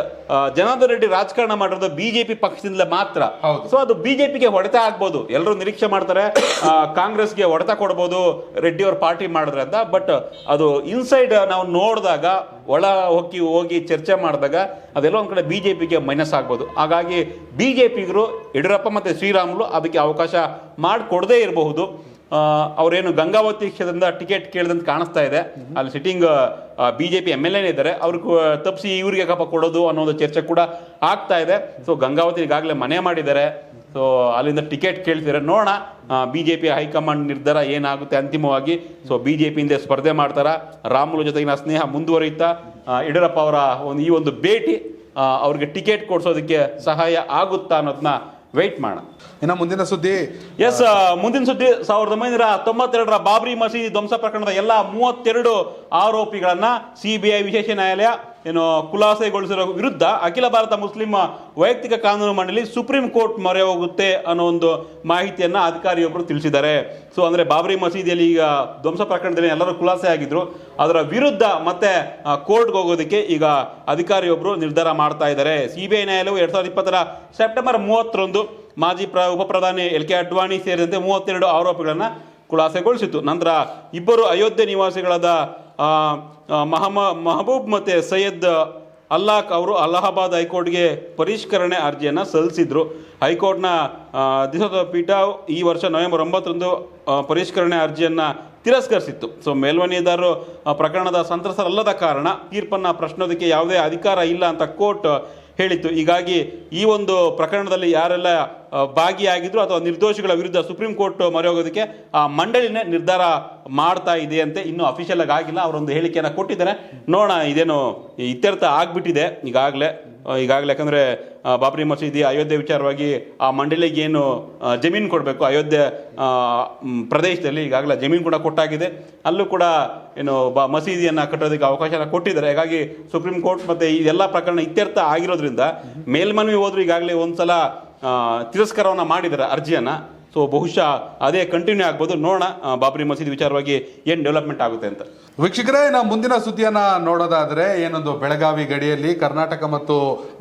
ಜನಾರ್ದನ್ ರೆಡ್ಡಿ ರಾಜಕಾರಣ ಮಾಡಿರೋದು ಬಿಜೆಪಿ ಪಕ್ಷದಿಂದಲೇ ಮಾತ್ರ. ಸೊ ಅದು ಬಿಜೆಪಿಗೆ ಹೊಡೆತ ಆಗ್ಬೋದು, ಎಲ್ಲರೂ ನಿರೀಕ್ಷೆ ಮಾಡ್ತಾರೆ ಕಾಂಗ್ರೆಸ್ಗೆ ಹೊಡೆತ ಕೊಡ್ಬೋದು ರೆಡ್ಡಿ ಅವ್ರ ಪಾರ್ಟಿ ಮಾಡಿದ್ರೆ ಅಂತ. ಬಟ್ ಅದು ಇನ್ಸೈಡ್ ನಾವು ನೋಡಿದಾಗ, ಒಳ ಹೋಗಿ ಚರ್ಚೆ ಮಾಡಿದಾಗ ಅದೆಲ್ಲ ಒಂದ್ ಕಡೆ ಬಿಜೆಪಿಗೆ ಮೈನಸ್ ಆಗ್ಬೋದು. ಹಾಗಾಗಿ ಬಿಜೆಪಿಗರು ಯಡಿಯೂರಪ್ಪ ಮತ್ತೆ ಶ್ರೀರಾಮುಲು ಅದಕ್ಕೆ ಅವಕಾಶ ಮಾಡಿಕೊಡದೇ ಇರಬಹುದು. ಅವರೇನು ಗಂಗಾವತಿ ಕ್ಷೇತ್ರದಿಂದ ಟಿಕೆಟ್ ಕೇಳಿದಂತ ಕಾಣಿಸ್ತಾ ಇದೆ. ಅಲ್ಲಿ ಸಿಟ್ಟಿಂಗ್ ಬಿಜೆಪಿ MLA ಇದ್ದಾರೆ, ಅವ್ರಿಗೆ ತಪ್ಪಿಸಿ ಇವ್ರಿಗೆ ಕಪ್ಪ ಕೊಡೋದು ಅನ್ನೋ ಒಂದು ಚರ್ಚೆ ಕೂಡ ಆಗ್ತಾ ಇದೆ. ಸೊ ಗಂಗಾವತಿ ಈಗಾಗಲೇ ಮನೆ ಮಾಡಿದ್ದಾರೆ, ಸೊ ಅಲ್ಲಿಂದ ಟಿಕೆಟ್ ಕೇಳ್ತಿದ್ದಾರೆ. ನೋಡೋಣ ಬಿಜೆಪಿ ಹೈಕಮಾಂಡ್ ನಿರ್ಧಾರ ಏನಾಗುತ್ತೆ ಅಂತಿಮವಾಗಿ. ಸೊ ಬಿಜೆಪಿಯಿಂದ ಸ್ಪರ್ಧೆ ಮಾಡ್ತಾರ, ರಾಮುಲು ಜೊತೆಗಿನ ಸ್ನೇಹ ಮುಂದುವರಿಯುತ್ತಾ, ಯಡಿಯೂರಪ್ಪ ಅವರ ಈ ಒಂದು ಭೇಟಿ ಅವ್ರಿಗೆ ಟಿಕೆಟ್ ಕೊಡ್ಸೋದಕ್ಕೆ ಸಹಾಯ ಆಗುತ್ತಾ ಅನ್ನೋದನ್ನ ವೆಯ್ಟ್ ಮಾಡೋಣ. ಇನ್ನು ಮುಂದಿನ ಸುದ್ದಿ, ಎಸ್, ಮುಂದಿನ ಸುದ್ದಿ 1992ರ ಬಾಬ್ರಿ ಮಸೀದಿ ಧ್ವಂಸ ಪ್ರಕರಣದ ಎಲ್ಲ 32 ಆರೋಪಿಗಳನ್ನ CBI ವಿಶೇಷ ನ್ಯಾಯಾಲಯ ಖುಲಾಸೆಗೊಳಿಸಿರೋ ವಿರುದ್ಧ ಅಖಿಲ ಭಾರತ ಮುಸ್ಲಿಂ ವೈಯಕ್ತಿಕ ಕಾನೂನು ಮಂಡಳಿ ಸುಪ್ರೀಂ ಕೋರ್ಟ್ ಮೊರೆ ಹೋಗುತ್ತೆ ಅನ್ನೋ ಒಂದು ಮಾಹಿತಿಯನ್ನ ಅಧಿಕಾರಿಯೊಬ್ಬರು ತಿಳಿಸಿದ್ದಾರೆ. ಸೊ ಅಂದ್ರೆ ಬಾಬ್ರಿ ಮಸೀದಿಯಲ್ಲಿ ಈಗ ಧ್ವಂಸ ಪ್ರಕರಣದಲ್ಲಿ ಎಲ್ಲರೂ ಖುಲಾಸೆ ಆಗಿದ್ರು, ಅದರ ವಿರುದ್ಧ ಮತ್ತೆ ಕೋರ್ಟ್ಗೆ ಹೋಗೋದಕ್ಕೆ ಈಗ ಅಧಿಕಾರಿಯೊಬ್ಬರು ನಿರ್ಧಾರ ಮಾಡ್ತಾ ಇದ್ದಾರೆ. CBI ನ್ಯಾಯಾಲಯವು 2020ರ ಸೆಪ್ಟೆಂಬರ್ 30ರಂದು ಮಾಜಿ ಉಪ ಪ್ರಧಾನಿ LK ಅಡ್ವಾಣಿ ಸೇರಿದಂತೆ 32 ಆರೋಪಿಗಳನ್ನ ಖುಲಾಸೆಗೊಳಿಸಿತು. ನಂತರ ಇಬ್ಬರು ಅಯೋಧ್ಯೆ ನಿವಾಸಿಗಳಾದ ಮಹಬೂಬ್ ಮತ್ತೆ ಸೈಯದ್ ಅಲ್ಲಾಕ್ ಅವರು ಅಲಹಾಬಾದ್ ಹೈಕೋರ್ಟ್ಗೆ ಪರಿಷ್ಕರಣೆ ಅರ್ಜಿಯನ್ನು ಸಲ್ಲಿಸಿದ್ರು. ಹೈಕೋರ್ಟ್ನ ದ್ವಿಸದಸ್ಯ ಪೀಠ ಈ ವರ್ಷ ನವೆಂಬರ್ 9ರಂದು ಪರಿಷ್ಕರಣೆ ಅರ್ಜಿಯನ್ನು ತಿರಸ್ಕರಿಸಿತ್ತು. ಸೊ ಮೇಲ್ಮನೆದಾರರು ಪ್ರಕರಣದ ಸಂತ್ರಸ್ತರಲ್ಲದ ಕಾರಣ ತೀರ್ಪನ್ನು ಪ್ರಶ್ನೋದಕ್ಕೆ ಯಾವುದೇ ಅಧಿಕಾರ ಇಲ್ಲ ಅಂತ ಕೋರ್ಟ್ ಹೇಳಿತ್ತು. ಹೀಗಾಗಿ ಈ ಒಂದು ಪ್ರಕರಣದಲ್ಲಿ ಯಾರೆಲ್ಲ ಭಾಗಿಯಾಗಿದ್ರು ಅಥವಾ ನಿರ್ದೋಷಿಗಳ ವಿರುದ್ಧ ಸುಪ್ರೀಂ ಕೋರ್ಟ್ ಮೊರೆ ಹೋಗೋದಕ್ಕೆ ಆ ಮಂಡಳಿನೇ ನಿರ್ಧಾರ ಮಾಡ್ತಾ ಇದೆ ಅಂತೆ. ಇನ್ನೂ ಅಫಿಷಿಯಲ್ ಆಗಿ ಆಗಿಲ್ಲ, ಅವರೊಂದು ಹೇಳಿಕೆಯನ್ನು ಕೊಟ್ಟಿದ್ದಾರೆ. ನೋಡೋಣ, ಇದೇನು ಇತ್ಯರ್ಥ ಆಗ್ಬಿಟ್ಟಿದೆ ಈಗಾಗಲೇ. ಯಾಕಂದರೆ ಬಾಬ್ರಿ ಮಸೀದಿ ಅಯೋಧ್ಯೆ ವಿಚಾರವಾಗಿ ಆ ಮಂಡಳಿಗೆ ಏನು ಜಮೀನು ಕೊಡಬೇಕು ಅಯೋಧ್ಯೆ ಪ್ರದೇಶದಲ್ಲಿ ಈಗಾಗಲೇ ಜಮೀನು ಕೂಡ ಕೊಟ್ಟಾಗಿದೆ. ಅಲ್ಲೂ ಕೂಡ ಮಸೀದಿಯನ್ನು ಕಟ್ಟೋದಕ್ಕೆ ಅವಕಾಶನ ಕೊಟ್ಟಿದ್ದಾರೆ. ಹಾಗಾಗಿ ಸುಪ್ರೀಂ ಕೋರ್ಟ್ ಮತ್ತು ಇದೆಲ್ಲ ಪ್ರಕರಣ ಇತ್ಯರ್ಥ ಆಗಿರೋದ್ರಿಂದ ಮೇಲ್ಮನವಿ ಹೋದ್ರು ಈಗಾಗಲೇ ಒಂದ್ಸಲ ತಿರಸ್ಕಾರವನ್ನು ಮಾಡಿದ್ದಾರೆ ಅರ್ಜಿಯನ್ನು. ಸೊ ಬಹುಶಃ ಅದೇ ಕಂಟಿನ್ಯೂ ಆಗ್ಬೋದು. ನೋಡೋಣ ಬಾಬ್ರಿ ಮಸೀದಿ ವಿಚಾರವಾಗಿ ಏನು ಡೆವಲಪ್ಮೆಂಟ್ ಆಗುತ್ತೆ ಅಂತ. ವೀಕ್ಷಕರೇ, ನಾವು ಮುಂದಿನ ಸುದ್ದಿಯನ್ನ ನೋಡೋದಾದ್ರೆ, ಏನೊಂದು ಬೆಳಗಾವಿ ಗಡಿಯಲ್ಲಿ ಕರ್ನಾಟಕ ಮತ್ತು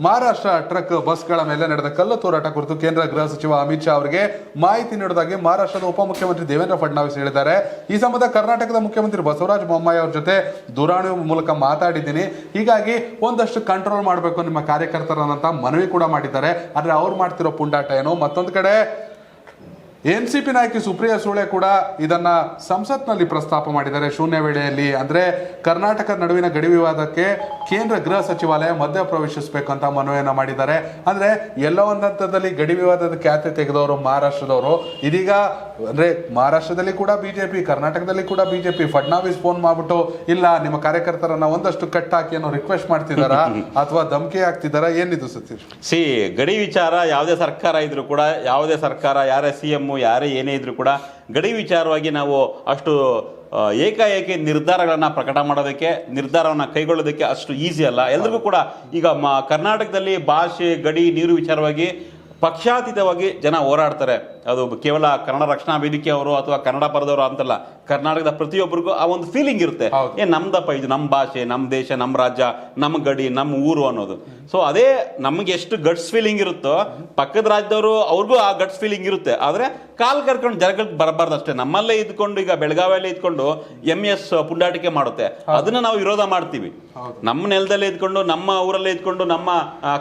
ಮಹಾರಾಷ್ಟ್ರ ಟ್ರಕ್ ಬಸ್ಗಳ ಮೇಲೆ ನಡೆದ ಕಲ್ಲು ತೂರಾಟ ಕುರಿತು ಕೇಂದ್ರ ಗೃಹ ಸಚಿವ ಅಮಿತ್ ಶಾ ಅವರಿಗೆ ಮಾಹಿತಿ ನೀಡುವುದಾಗಿ ಮಹಾರಾಷ್ಟ್ರದ ಉಪಮುಖ್ಯಮಂತ್ರಿ ದೇವೇಂದ್ರ ಫಡ್ನವೀಸ್ ಹೇಳಿದ್ದಾರೆ. ಈ ಸಂಬಂಧ ಕರ್ನಾಟಕದ ಮುಖ್ಯಮಂತ್ರಿ ಬಸವರಾಜ ಬೊಮ್ಮಾಯಿ ಅವ್ರ ಜೊತೆ ದೂರವಾಣಿ ಮೂಲಕ ಮಾತಾಡಿದ್ದೀನಿ, ಹೀಗಾಗಿ ಒಂದಷ್ಟು ಕಂಟ್ರೋಲ್ ಮಾಡಬೇಕು ನಿಮ್ಮ ಕಾರ್ಯಕರ್ತರನ್ನಂತ ಮನವಿ ಕೂಡ ಮಾಡಿದ್ದಾರೆ. ಆದ್ರೆ ಅವ್ರು ಮಾಡ್ತಿರೋ ಪುಂಡಾಟ ಏನು? ಮತ್ತೊಂದು ಕಡೆ NCP ನಾಯಕಿ ಸುಪ್ರಿಯಾ ಸುಳೆ ಕೂಡ ಇದನ್ನ ಸಂಸತ್ನಲ್ಲಿ ಪ್ರಸ್ತಾಪ ಮಾಡಿದ್ದಾರೆ ಶೂನ್ಯ ವೇಳೆಯಲ್ಲಿ. ಅಂದ್ರೆ ಕರ್ನಾಟಕ ನಡುವಿನ ಗಡಿ ವಿವಾದಕ್ಕೆ ಕೇಂದ್ರ ಗೃಹ ಸಚಿವಾಲಯ ಮಧ್ಯ ಪ್ರವೇಶಿಸಬೇಕು ಅಂತ ಮನವಿಯನ್ನ ಮಾಡಿದ್ದಾರೆ. ಅಂದ್ರೆ ಎಲ್ಲೋ ಒಂದು ಹಂತದಲ್ಲಿ ಗಡಿ ವಿವಾದದ ಖ್ಯಾತೆ ತೆಗೆದವರು ಮಹಾರಾಷ್ಟ್ರದವರು. ಇದೀಗ ಅಂದ್ರೆ ಮಹಾರಾಷ್ಟ್ರದಲ್ಲಿ ಕೂಡ ಬಿಜೆಪಿ, ಕರ್ನಾಟಕದಲ್ಲಿ ಕೂಡ ಬಿಜೆಪಿ. ಫಡ್ನವೀಸ್ ಫೋನ್ ಮಾಡ್ಬಿಟ್ಟು ಇಲ್ಲ ನಿಮ್ಮ ಕಾರ್ಯಕರ್ತರನ್ನ ಒಂದಷ್ಟು ಕಟ್ಟಾಕಿ ಅನ್ನೋ ರಿಕ್ವೆಸ್ಟ್ ಮಾಡ್ತಿದಾರಾ ಅಥವಾ ಧಮಕಿ ಹಾಕ್ತಿದಾರಾ? ಏನಿದು ಸತೀಶ್? ಗಡಿ ವಿಚಾರ ಯಾವುದೇ ಸರ್ಕಾರ ಇದ್ರು ಕೂಡ, ಯಾವುದೇ ಸರ್ಕಾರ ಯಾರೇ CM ಯಾರೇ ಏನೇ ಇದ್ರು ಕೂಡ ಗಡಿ ವಿಚಾರವಾಗಿ ನಾವು ಅಷ್ಟು ಏಕಾಏಕಿ ನಿರ್ಧಾರಗಳನ್ನು ಪ್ರಕಟ ಮಾಡೋದಕ್ಕೆ, ನಿರ್ಧಾರವನ್ನು ಕೈಗೊಳ್ಳೋದಕ್ಕೆ ಅಷ್ಟು ಈಸಿ ಅಲ್ಲ. ಎಲ್ರಿಗೂ ಕೂಡ ಈಗ ಕರ್ನಾಟಕದಲ್ಲಿ ಭಾಷೆ, ಗಡಿ, ನೀರು ವಿಚಾರವಾಗಿ ಪಕ್ಷಾತೀತವಾಗಿ ಜನ ಹೋರಾಡ್ತಾರೆ. ಅದು ಕೇವಲ ಕನ್ನಡ ರಕ್ಷಣಾ ವೇದಿಕೆ ಅವರು ಅಥವಾ ಕನ್ನಡ ಪರದವರು ಅಂತಲ್ಲ, ಕರ್ನಾಟಕದ ಪ್ರತಿಯೊಬ್ಬರಿಗೂ ಆ ಒಂದು ಫೀಲಿಂಗ್ ಇರುತ್ತೆ, ನಮ್ದಪ್ಪ ಇದು, ನಮ್ಮ ಭಾಷೆ, ನಮ್ಮ ದೇಶ, ನಮ್ಮ ರಾಜ್ಯ, ನಮ್ಮ ಗಡಿ, ನಮ್ಮ ಊರು ಅನ್ನೋದು. ಸೊ ಅದೇ ನಮ್ಗೆ ಎಷ್ಟು ಗಟ್ಸ್ ಫೀಲಿಂಗ್ ಇರುತ್ತೋ ಪಕ್ಕದ ರಾಜ್ಯದವರು ಅವ್ರಿಗೂ ಆ ಗಟ್ಸ್ ಫೀಲಿಂಗ್ ಇರುತ್ತೆ. ಆದ್ರೆ ಕಾಲ್ ಕರ್ಕೊಂಡು ಜನಗಳಿಗೆ ಬರಬಾರ್ದು ಅಷ್ಟೇ. ನಮ್ಮಲ್ಲೇ ಇದ್ಕೊಂಡು, ಈಗ ಬೆಳಗಾವಿಯಲ್ಲಿ ಇದ್ಕೊಂಡು MS ಪುಂಡಾಟಿಕೆ ಮಾಡುತ್ತೆ, ಅದನ್ನ ನಾವು ವಿರೋಧ ಮಾಡ್ತೀವಿ. ನಮ್ಮ ನೆಲದಲ್ಲೇ ಇದ್ಕೊಂಡು, ನಮ್ಮ ಊರಲ್ಲೇ ಇದ್ಕೊಂಡು, ನಮ್ಮ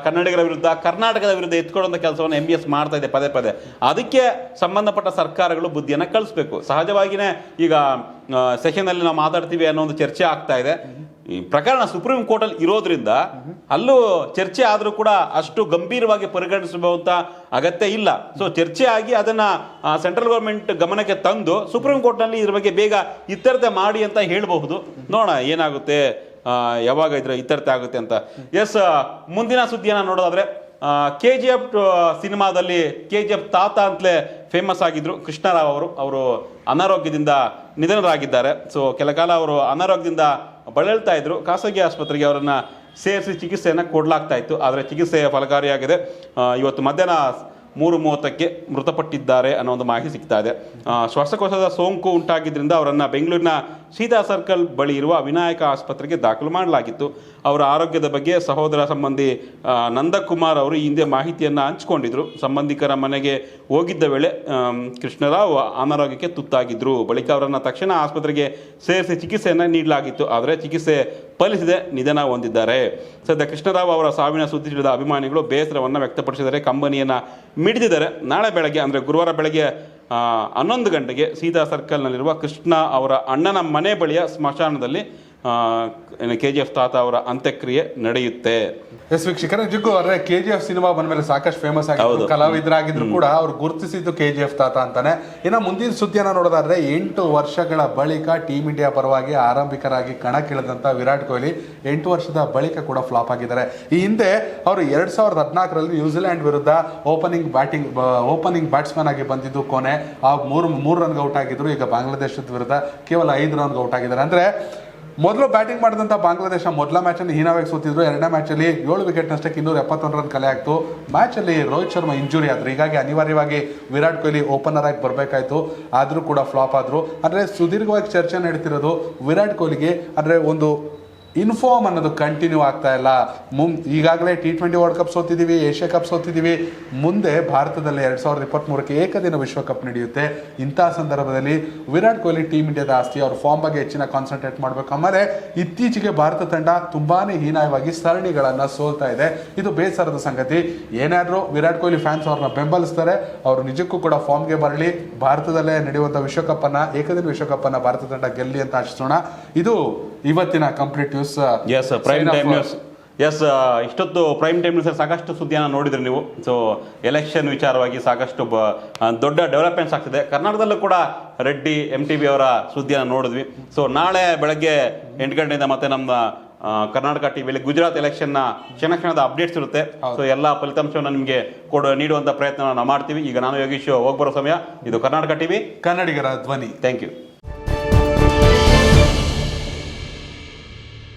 ಕನ್ನಡಿಗರ ವಿರುದ್ಧ, ಕರ್ನಾಟಕದ ವಿರುದ್ಧ ಎತ್ಕೊಳ್ಳುವಂತ ಕೆಲಸವನ್ನು MBS ಮಾಡ್ತಾ ಇದೆ ಪದೇ ಪದೇ. ಅದಕ್ಕೆ ಸಂಬಂಧಪಟ್ಟ ಸರ್ಕಾರಗಳು ಬುದ್ಧಿಯನ್ನು ಕಳಿಸ್ಬೇಕು. ಸಹಜವಾಗಿಯೇ ಈಗ ಸೆಷನ್ ಅಲ್ಲಿ ನಾವು ಮಾತಾಡ್ತೀವಿ ಅನ್ನೋ ಒಂದು ಚರ್ಚೆ ಆಗ್ತಾ ಇದೆ. ಈ ಪ್ರಕರಣ ಸುಪ್ರೀಂ ಕೋರ್ಟ್ ಅಲ್ಲಿ ಇರೋದ್ರಿಂದ ಅಲ್ಲೂ ಚರ್ಚೆ ಆದ್ರೂ ಕೂಡ ಅಷ್ಟು ಗಂಭೀರವಾಗಿ ಪರಿಗಣಿಸಬಹುದಂತ ಅಗತ್ಯ ಇಲ್ಲ. ಸೊ ಚರ್ಚೆ ಆಗಿ ಅದನ್ನ ಸೆಂಟ್ರಲ್ ಗವರ್ಮೆಂಟ್ ಗಮನಕ್ಕೆ ತಂದು ಸುಪ್ರೀಂ ಕೋರ್ಟ್ ನಲ್ಲಿ ಇದ್ರ ಬಗ್ಗೆ ಬೇಗ ಇತ್ಯರ್ಥ ಮಾಡಿ ಅಂತ ಹೇಳಬಹುದು. ನೋಡೋಣ ಏನಾಗುತ್ತೆ, ಯಾವಾಗ ಇದ್ರ ಇತ್ಯರ್ಥ ಆಗುತ್ತೆ ಅಂತ. ಎಸ್, ಮುಂದಿನ ಸುದ್ದಿಯನ್ನ ನೋಡೋದಾದ್ರೆ, KGF ಸಿನಿಮಾದಲ್ಲಿ KGF ತಾತ ಅಂತಲೇ ಫೇಮಸ್ ಆಗಿದ್ರು ಕೃಷ್ಣರಾವ್ ಅವರು ಅನಾರೋಗ್ಯದಿಂದ ನಿಧನರಾಗಿದ್ದಾರೆ. ಸೊ ಕೆಲ ಕಾಲ ಅವರು ಅನಾರೋಗ್ಯದಿಂದ ಬಳಲ್ತಾ ಇದ್ರು. ಖಾಸಗಿ ಆಸ್ಪತ್ರೆಗೆ ಅವರನ್ನ ಸೇರಿಸಿ ಚಿಕಿತ್ಸೆಯನ್ನು ಕೊಡಲಾಗ್ತಾ ಇತ್ತು. ಆದರೆ ಚಿಕಿತ್ಸೆ ಫಲಕಾರಿಯಾಗಿದೆ. ಇವತ್ತು ಮಧ್ಯಾಹ್ನ 3:30ಕ್ಕೆ ಮೃತಪಟ್ಟಿದ್ದಾರೆ ಅನ್ನೋ ಒಂದು ಮಾಹಿತಿ ಸಿಗ್ತಾ ಇದೆ. ಶ್ವಾಸಕೋಶದ ಸೋಂಕು ಉಂಟಾಗಿದ್ದರಿಂದ ಅವರನ್ನು ಬೆಂಗಳೂರಿನ ಸೀತಾ ಸರ್ಕಲ್ ಬಳಿ ಇರುವ ವಿನಾಯಕ ಆಸ್ಪತ್ರೆಗೆ ದಾಖಲು ಮಾಡಲಾಗಿತ್ತು. ಅವರ ಆರೋಗ್ಯದ ಬಗ್ಗೆ ಸಹೋದರ ಸಂಬಂಧಿ ನಂದಕುಮಾರ್ ಅವರು ಈ ಹಿಂದೆ ಮಾಹಿತಿಯನ್ನು ಹಂಚಿಕೊಂಡಿದ್ರು. ಸಂಬಂಧಿಕರ ಮನೆಗೆ ಹೋಗಿದ್ದ ವೇಳೆ ಕೃಷ್ಣರಾವ್ ಅನಾರೋಗ್ಯಕ್ಕೆ ತುತ್ತಾಗಿದ್ದರು. ಬಳಿಕ ಅವರನ್ನು ತಕ್ಷಣ ಆಸ್ಪತ್ರೆಗೆ ಸೇರಿಸಿ ಚಿಕಿತ್ಸೆಯನ್ನು ನೀಡಲಾಗಿತ್ತು. ಆದರೆ ಚಿಕಿತ್ಸೆ ಫಲಿಸದೆ ನಿಧನ ಹೊಂದಿದ್ದಾರೆ. ಸದ್ಯ ಕೃಷ್ಣರಾವ್ ಅವರ ಸಾವಿನ ಸುದ್ದಿ ತಿಳಿದ ಅಭಿಮಾನಿಗಳು ಬೇಸರವನ್ನು ವ್ಯಕ್ತಪಡಿಸಿದರೆ ಕಂಬನಿಯನ್ನು ಮಿಡಿದಿದ್ದಾರೆ. ನಾಳೆ ಬೆಳಗ್ಗೆ ಅಂದರೆ ಗುರುವಾರ ಬೆಳಗ್ಗೆ 11 ಗಂಟೆಗೆ ಸೀತಾ ಸರ್ಕಲ್ನಲ್ಲಿರುವ ಕೃಷ್ಣ ಅವರ ಅಣ್ಣನ ಮನೆ ಬಳಿಯ ಸ್ಮಶಾನದಲ್ಲಿ KGF ತಾತ ಅವರ ಅಂತ್ಯಕ್ರಿಯೆ ನಡೆಯುತ್ತೆ. ಎಸ್ ವೀಕ್ಷಕರೇ, ನಿಜಕ್ಕೂ ಅವರೇ KGF ಸಿನಿಮಾ ಬಂದ್ಮೇಲೆ ಸಾಕಷ್ಟು ಫೇಮಸ್ ಆಗಿದ್ರು, ಕಲಾವಿದರಾಗಿದ್ರು ಕೂಡ ಅವ್ರು ಗುರುತಿಸಿದ್ದು KGF ತಾತ ಅಂತಾನೆ. ಇನ್ನು ಮುಂದಿನ ಸುದ್ದಿಯನ್ನ ನೋಡೋದಾದ್ರೆ 8 ವರ್ಷಗಳ ಬಳಿಕ ಟೀಮ್ ಇಂಡಿಯಾ ಪರವಾಗಿ ಆರಂಭಿಕರಾಗಿ ಕಣಕ್ಕಿಳಿದಂತ ವಿರಾಟ್ ಕೊಹ್ಲಿ 8 ವರ್ಷದ ಬಳಿಕ ಕೂಡ ಫ್ಲಾಪ್ ಆಗಿದ್ದಾರೆ. ಈ ಹಿಂದೆ ಅವರು 2014ರಲ್ಲಿ ನ್ಯೂಜಿಲೆಂಡ್ ವಿರುದ್ಧ ಓಪನಿಂಗ್ ಬ್ಯಾಟ್ಸ್ಮನ್ ಆಗಿ ಬಂದಿದ್ದು ಕೊನೆ ಆ ಮೂರು ರನ್ಗೆ ಔಟ್ ಆಗಿದ್ರು. ಈಗ ಬಾಂಗ್ಲಾದೇಶದ ವಿರುದ್ಧ ಕೇವಲ 5 ರನ್ಗೆ ಔಟ್ ಆಗಿದ್ದಾರೆ. ಅಂದ್ರೆ ಮೊದಲು ಬ್ಯಾಟಿಂಗ್ ಮಾಡಿದಂಥ ಬಾಂಗ್ಲಾದೇಶ ಮೊದಲ ಮ್ಯಾಚಲ್ಲಿ ಹೀನಾವಾಗಿ ಸೋತಿದ್ರು. 2ನೇ ಮ್ಯಾಚಲ್ಲಿ 7 ವಿಕೆಟ್ ನಷ್ಟಕ್ಕೆ 271 ರನ್ ಕಲೆ ಆಗ್ತು. ಮ್ಯಾಚಲ್ಲಿ ರೋಹಿತ್ ಶರ್ಮಾ ಇಂಜುರಿ ಆದ್ರು, ಹೀಗಾಗಿ ಅನಿವಾರ್ಯವಾಗಿ ವಿರಾಟ್ ಕೊಹ್ಲಿ ಓಪನರ್ ಆಗಿ ಬರಬೇಕಾಯ್ತು. ಆದರೂ ಕೂಡ ಫ್ಲಾಪ್ ಆದರು. ಅಂದರೆ ಸುದೀರ್ಘವಾಗಿ ಚರ್ಚೆ ನಡೀತಿರೋದು ವಿರಾಟ್ ಕೊಹ್ಲಿಗೆ ಅಂದರೆ ಒಂದು ಇನ್ಫಾರ್ಮ್ ಅನ್ನೋದು ಕಂಟಿನ್ಯೂ ಆಗ್ತಾ ಇಲ್ಲ. ಈಗಾಗಲೇ T20 ವರ್ಲ್ಡ್ ಕಪ್ ಸೋತಿದ್ದೀವಿ, ಏಷ್ಯಾ ಕಪ್ ಸೋತಿದ್ದೀವಿ. ಮುಂದೆ ಭಾರತದಲ್ಲಿ 2023ಕ್ಕೆ ಏಕದಿನ ವಿಶ್ವಕಪ್ ನಡೆಯುತ್ತೆ. ಇಂತಹ ಸಂದರ್ಭದಲ್ಲಿ ವಿರಾಟ್ ಕೊಹ್ಲಿ ಟೀಮ್ ಇಂಡಿಯಾದ ಆಸ್ತಿ, ಅವ್ರ ಫಾರ್ಮ್ ಬಗ್ಗೆ ಹೆಚ್ಚಿನ ಕಾನ್ಸಂಟ್ರೇಟ್ ಮಾಡಬೇಕು. ಆಮೇಲೆ ಇತ್ತೀಚೆಗೆ ಭಾರತ ತಂಡ ತುಂಬಾನೇ ಹೀನಾಯವಾಗಿ ಸರಣಿಗಳನ್ನು ಸೋಲ್ತಾ ಇದೆ. ಇದು ಬೇಸರದ ಸಂಗತಿ. ಏನಾದರೂ ವಿರಾಟ್ ಕೊಹ್ಲಿ ಫ್ಯಾನ್ಸ್ ಅವ್ರನ್ನ ಬೆಂಬಲಿಸ್ತಾರೆ, ಅವರು ನಿಜಕ್ಕೂ ಕೂಡ ಫಾರ್ಮ್ಗೆ ಬರಲಿ. ಭಾರತದಲ್ಲೇ ನಡೆಯುವಂಥ ವಿಶ್ವಕಪ್ಪನ್ನು, ಏಕದಿನ ವಿಶ್ವಕಪ್ಪನ್ನು ಭಾರತ ತಂಡ ಗೆಲ್ಲಿ ಅಂತ ಆಶಿಸೋಣ. ಇದು ಇವತ್ತಿನ complete news. Prime time news. ಇಷ್ಟೊತ್ತು ಪ್ರೈಮ್ ಟೈಮ್ ನ್ಯೂಸ್ ಸಾಕಷ್ಟು ಸುದ್ದಿಯನ್ನು ನೋಡಿದ್ರಿ ನೀವು. ಸೊ ಎಲೆಕ್ಷನ್ ವಿಚಾರವಾಗಿ ಸಾಕಷ್ಟು ದೊಡ್ಡ ಡೆವಲಪ್ಮೆಂಟ್ಸ್ ಆಗ್ತಿದೆ. ಕರ್ನಾಟಕದಲ್ಲೂ ಕೂಡ ರೆಡ್ಡಿ MTB ಅವರ ಸುದ್ದಿಯನ್ನು ನೋಡಿದ್ವಿ. ಸೊ ನಾಳೆ ಬೆಳಗ್ಗೆ 8 ಗಂಟೆಯಿಂದ ಮತ್ತೆ ನಮ್ಮ ಕರ್ನಾಟಕ ಟಿವಿಯಲ್ಲಿ ಗುಜರಾತ್ ಎಲೆಕ್ಷನ್ನ ಕ್ಷಣದ ಅಪ್ಡೇಟ್ಸ್ ಇರುತ್ತೆ. ಸೊ ಎಲ್ಲ ಫಲಿತಾಂಶವನ್ನು ನಿಮಗೆ ನೀಡುವಂಥ ಪ್ರಯತ್ನ ನಾವು ಮಾಡ್ತೀವಿ. ಈಗ ನಾನು ಯೋಗೀಶ್ ಹೋಗ್ಬರೋ ಸಮಯ. ಇದು ಕರ್ನಾಟಕ ಟಿವಿ, ಕನ್ನಡಿಗರ ಧ್ವನಿ. Thank you.